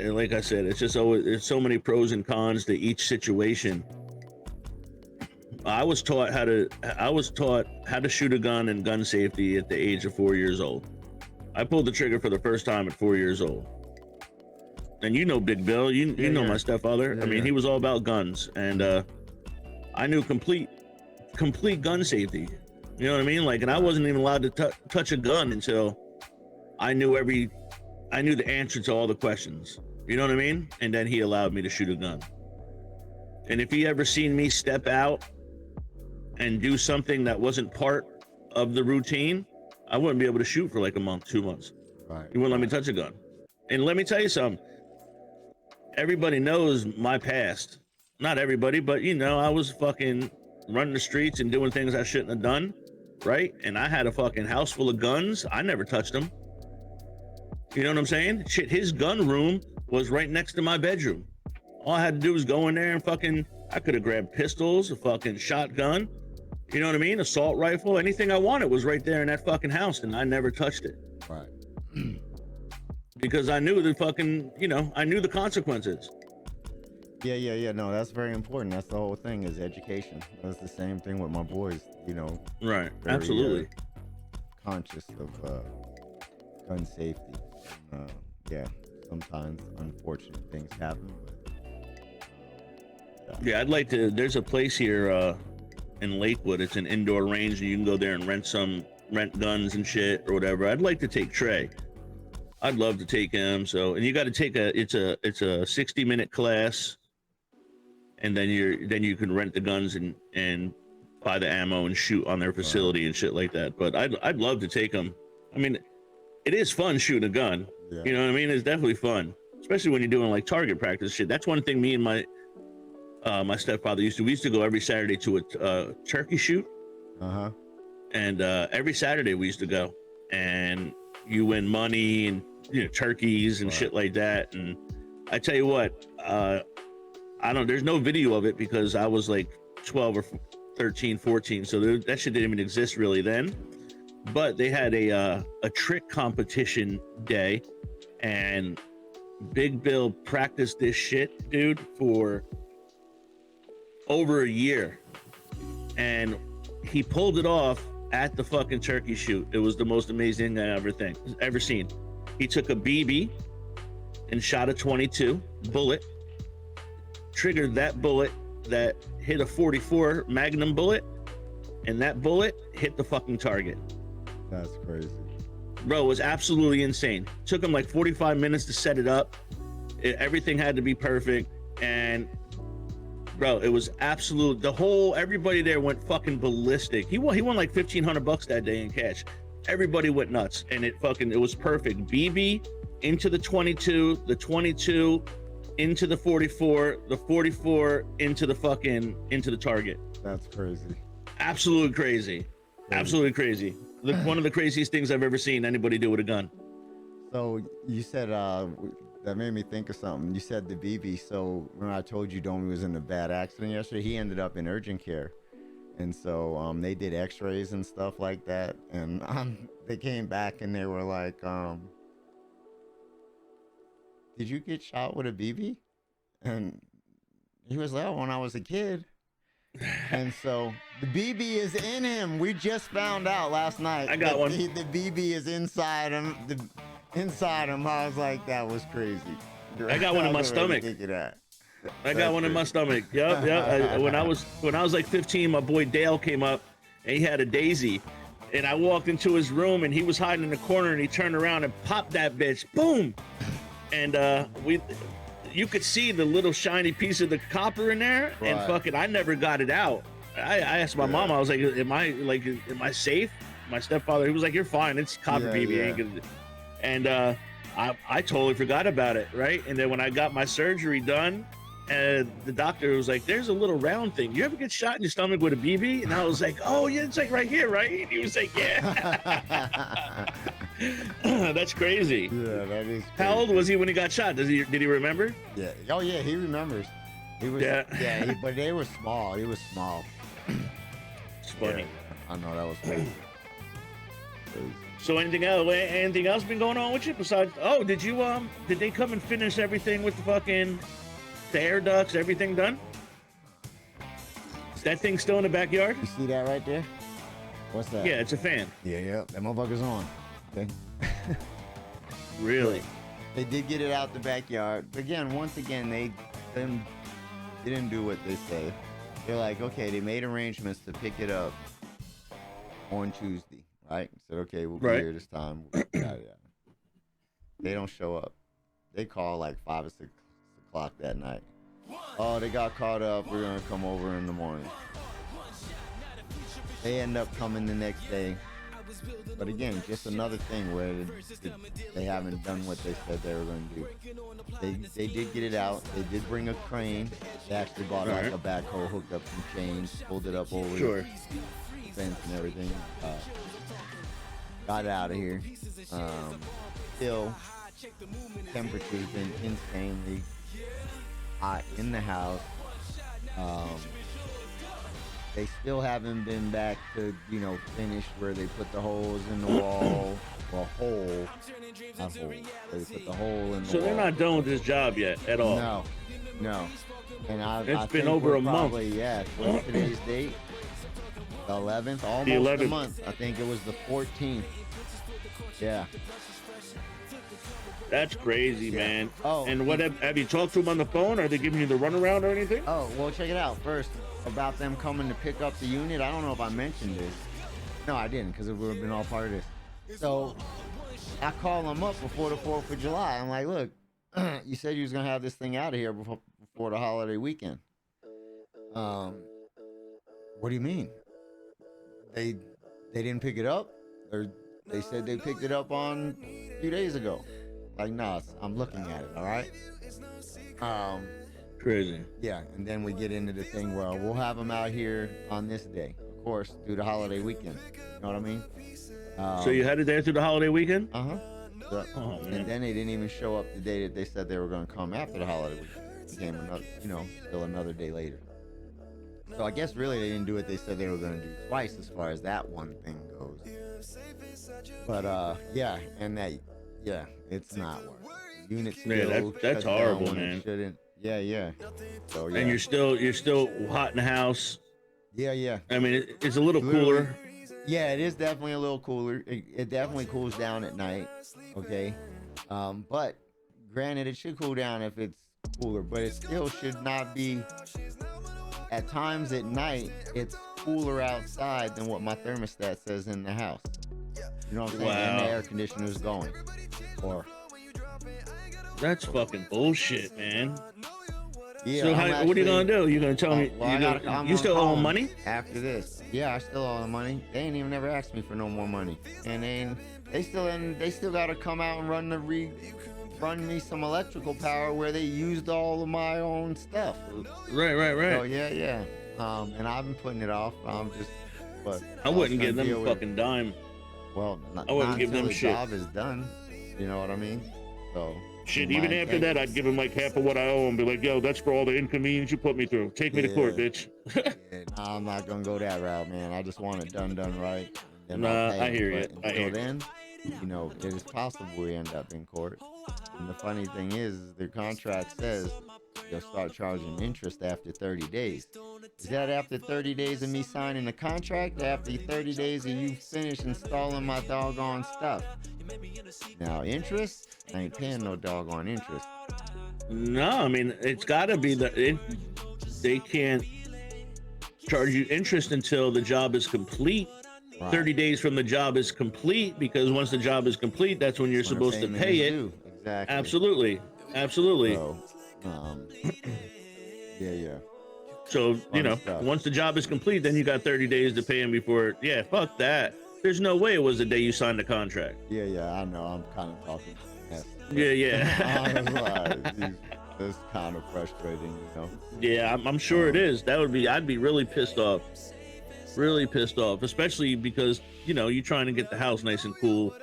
like I said, it's just always, there's so many pros and cons to each situation. I was taught how to shoot a gun and gun safety at the age of 4 years old. I pulled the trigger for the first time at 4 years old. And you know Big Bill, you know my stepfather. I mean, he was all about guns, and I knew complete gun safety. You know what I mean? Like, and I wasn't even allowed to touch a gun until I knew the answer to all the questions. You know what I mean? And then he allowed me to shoot a gun. And if he ever seen me step out and do something that wasn't part of the routine, I wouldn't be able to shoot for like a month, 2 months. Right. He wouldn't let me touch a gun. And let me tell you something. Everybody knows my past. Not everybody, but you know, I was fucking running the streets and doing things I shouldn't have done, right? And I had a fucking house full of guns. I never touched them. You know what I'm saying? Shit, his gun room was right next to my bedroom. All I had to do was go in there and fucking, I could have grabbed pistols, a fucking shotgun, you know what I mean? Assault rifle, anything I wanted was right there in that fucking house, and I never touched it. Right. Because I knew the fucking, you know, I knew the consequences. Yeah. No, that's very important. That's the whole thing, is education. That's the same thing with my boys, you know. Right. Very, Absolutely. Conscious of gun safety. Yeah, sometimes unfortunate things happen, but yeah, I'd like to, there's a place here in Lakewood. It's an indoor range, and you can go there and rent guns and shit or whatever. I'd like to take Trey. I'd love to take him. So, and you got to take it's a 60-minute class, and then you can rent the guns and buy the ammo and shoot on their facility and shit like that. But I'd love to take him. I mean, it is fun shooting a gun. Yeah. You know what I mean? It's definitely fun, especially when you're doing like target practice shit. That's one thing me and my stepfather we used to go every Saturday to a turkey shoot. And every Saturday we used to go, and you win money and, you know, turkeys and shit like that. And I tell you what, there's no video of it because I was like 12 or 13, 14. So that shit didn't even exist really then. But they had a trick competition day, and Big Bill practiced this shit, dude, for over a year. And he pulled it off at the fucking turkey shoot. It was the most amazing thing I ever seen. He took a BB and shot a 22 bullet, triggered that bullet that hit a 44 Magnum bullet, and that bullet hit the fucking target. That's crazy. Bro, it was absolutely insane. Took him like 45 minutes to set it up. Everything had to be perfect. And bro, it was absolute. Everybody there went fucking ballistic. He won like $1,500 that day in cash. Everybody went nuts, and it was perfect. BB into the 22, the 22 into the 44, the 44 into the target. That's crazy. Absolutely crazy. Absolutely crazy. One of the craziest things I've ever seen anybody do with a gun. So you said that made me think of something. You said the BB. So when I told you Domi was in a bad accident yesterday, he ended up in urgent care, And so they did x-rays and stuff like that, and they came back and they were like, did you get shot with a BB? And he was like, oh, when I was a kid. And so the BB is in him. We just found out last night. I got one. The BB is inside him. Inside him. I was like, that was crazy. I got one in my stomach. I got one in my stomach. Yep. When I was like 15, my boy Dale came up and he had a Daisy, and I walked into his room and he was hiding in the corner, and he turned around and popped that bitch. Boom. And you could see the little shiny piece of the copper in there, and fucking, I never got it out. I asked my mom, I was like, am I safe? My stepfather, he was like, you're fine. It's copper BB. And I totally forgot about it, right? And then when I got my surgery done, and the doctor was like, there's a little round thing. You ever get shot in your stomach with a BB? And I was like, oh, yeah, it's like right here, right? And he was like, yeah. That's crazy. Yeah, that is crazy. How old was he when he got shot? Did he remember? Yeah. Oh, yeah, he remembers. He was, but they were small. He was small. It's funny. Yeah, I know, that was crazy. So anything else been going on with you besides? Oh, did they come and finish everything with the air ducts, everything done? Is that thing still in the backyard? You see that right there? What's that? Yeah, it's a fan. Yeah, that motherfucker's on. Okay. Really? They did get it out the backyard. Again, once again, they didn't do what they say. They're like, okay, they made arrangements to pick it up on Tuesday, right? Said, okay, we'll be here this time. They don't show up. They call like 5 or 6 o'clock that night. Oh, they got caught up. We're gonna come over in the morning. They end up coming the next day. But again, just another thing where they haven't done what they said they were going to do. They did get it out. They did bring a crane. They actually bought like a backhoe, hooked up some chains, pulled it up over the fence and everything. Got out of here. Still, temperature's been insanely hot in the house. They still haven't been back to, finish where they put the holes in the wall. Well, hole. Not hole. They put the hole in the wall. So they're not done with this job yet at all? No. And it's been over a month. Yeah. What's today's date? The 11th? Almost a month. I think it was the 14th. Yeah. That's crazy, man. Oh. And what have you talked to them on the phone? Are they giving you the runaround or anything? Oh, well, check it out. First, about them coming to pick up the unit. I don't know if I mentioned this. No, I didn't, because it would have been all part of this. So I call them up before the 4th of July. I'm like, look, you said you was going to have this thing out of here before the holiday weekend. What do you mean? They didn't pick it up? Or they said they picked it up on a few days ago. Like, nah, I'm looking at it, all right? Crazy. Yeah, and then we get into the thing where we'll have them out here on this day, of course, through the holiday weekend. You know what I mean? So you had it there through the holiday weekend? Uh-huh. And then they didn't even show up the day that they said they were going to come after the holiday weekend. It came another, still another day later. So I guess really they didn't do what they said they were going to do twice as far as that one thing goes. But it's not working. Unit still that's horrible, man. Shouldn't. Yeah. So, and you're still hot in the house. Yeah. I mean, it's a little cooler. Yeah, it is definitely a little cooler. It definitely cools down at night. Okay. But granted, it should cool down if it's cooler, but it still should not be. At times at night, it's cooler outside than what my thermostat says in the house. You know what I'm saying? And the air conditioner's going. That's fucking bullshit, man. Yeah. So what are you gonna do? You gonna tell me you still owe them money after this? Yeah, I still owe them money. They ain't even ever asked me for no more money, and they still gotta come out and run me some electrical power where they used all of my own stuff. Right. So yeah. And I've been putting it off. I wouldn't give them a fucking dime. Well, I wouldn't give them the shit. Job is done. You know what I mean? So Shit, even after that, I'd give him like half of what I owe him. Be like, yo, that's for all the inconvenience you put me through. Take me to court, bitch. Yeah, nah, I'm not gonna go that route, man. I just want it done right. And nah, I hear you. Until then, you know, it is possible we end up in court. And the funny thing is the contract says they'll start charging interest after 30 days. Is that after 30 days of me signing the contract? After 30 days of you finish installing my doggone stuff? Now, interest? I ain't paying no doggone interest. No, I mean, it's got to be they can't charge you interest until the job is complete. Right. 30 days from the job is complete, because once the job is complete, that's when you're supposed to pay it. Exactly. Absolutely. So, yeah. So, you know, once the job is complete, then you got 30 days to pay him before. Yeah, fuck that. There's no way it was the day you signed the contract. Yeah, I know. I'm kind of talking. Yeah. It's kind of frustrating, you know. Yeah, I'm sure it is. I'd be really pissed off. Really pissed off, especially because, you know, you're trying to get the house nice and cool,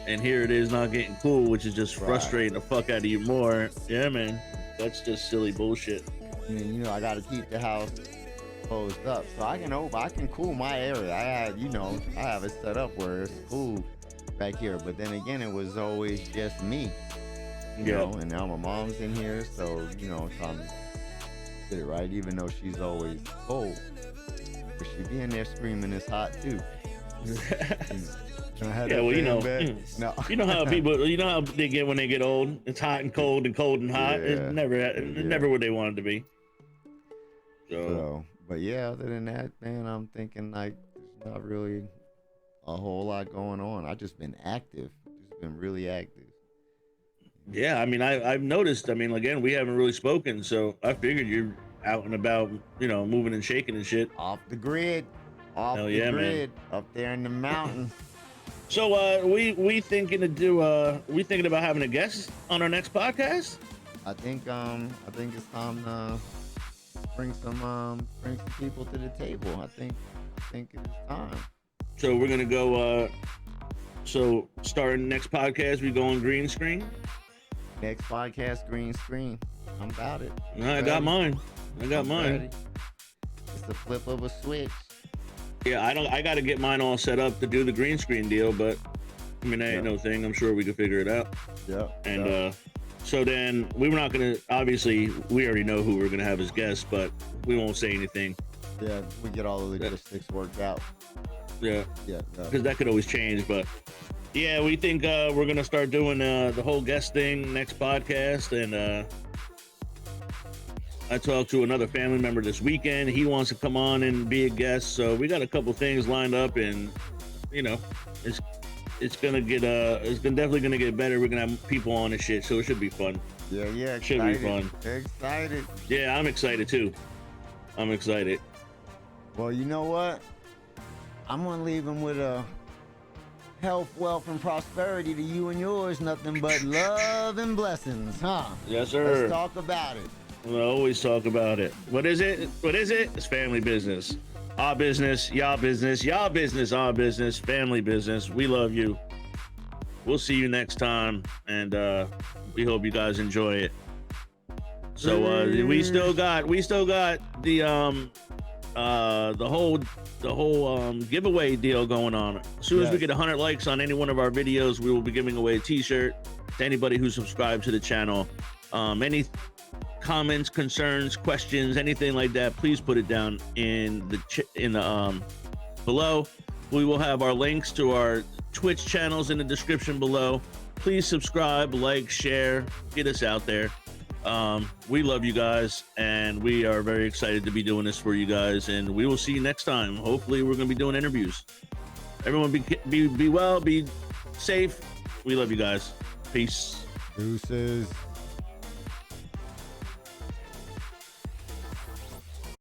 and here it is not getting cool, which is just frustrating the fuck out of you more. Yeah, man. That's just silly bullshit. I mean, you know, I got to keep the house closed up so I can cool my area. I have it set up where it's cool back here, but then again, it was always just me, you know, and now my mom's in here, so, you know, trying to get it right, even though she's always cold, but she be in there screaming it's hot too. Yeah, well, you know, you know how people, you know how they get when they get old. It's hot and cold and hot. It's never what they wanted to be. So, but yeah, other than that, man, I'm thinking like there's not really a whole lot going on. I've just been active, just been really active. Yeah, I mean, I've noticed. I mean, again, we haven't really spoken, so I figured you're out and about, you know, moving and shaking and shit. Off the grid, man. Up there in the mountains. So we thinking about having a guest on our next podcast? I think it's time to bring some people to the table. I think it's time. So we're gonna go so starting next podcast we go on green screen. Next podcast green screen. I'm about it. I got mine. Ready. It's the flip of a switch. Yeah, I got to get mine all set up to do the green screen deal, but I mean, that ain't no thing. I'm sure we can figure it out. Yeah. And so then we were not going to, obviously, we already know who we're going to have as guests, but we won't say anything. Yeah, we get all the logistics worked out. Yeah. Because that could always change, but yeah, we think we're going to start doing the whole guest thing next podcast, and I talked to another family member this weekend. He wants to come on and be a guest. So we got a couple things lined up, and you know, it's definitely gonna get better. We're gonna have people on and shit, so it should be fun. Yeah. Should be fun. Excited. Yeah, I'm excited too. I'm excited. Well, you know what? I'm gonna leave him with a health, wealth, and prosperity to you and yours. Nothing but love and blessings, huh? Yes, sir. Let's talk about it. We'll always talk about it. What is it? It's family business. Our business, y'all business, y'all business, our business, family business. We love you. We'll see you next time, and we hope you guys enjoy it. So we still got the whole giveaway deal going on. As soon as we get 100 likes on any one of our videos, we will be giving away a t-shirt to anybody who subscribed to the channel. Any comments, concerns, questions, anything like that, please put it down in the below. We will have our links to our Twitch channels in the description below. Please subscribe, like, share, get us out there. We love you guys, and we are very excited to be doing this for you guys, and we will see you next time. Hopefully we're going to be doing interviews. Everyone be well, be safe. We love you guys. Peace. Deuces.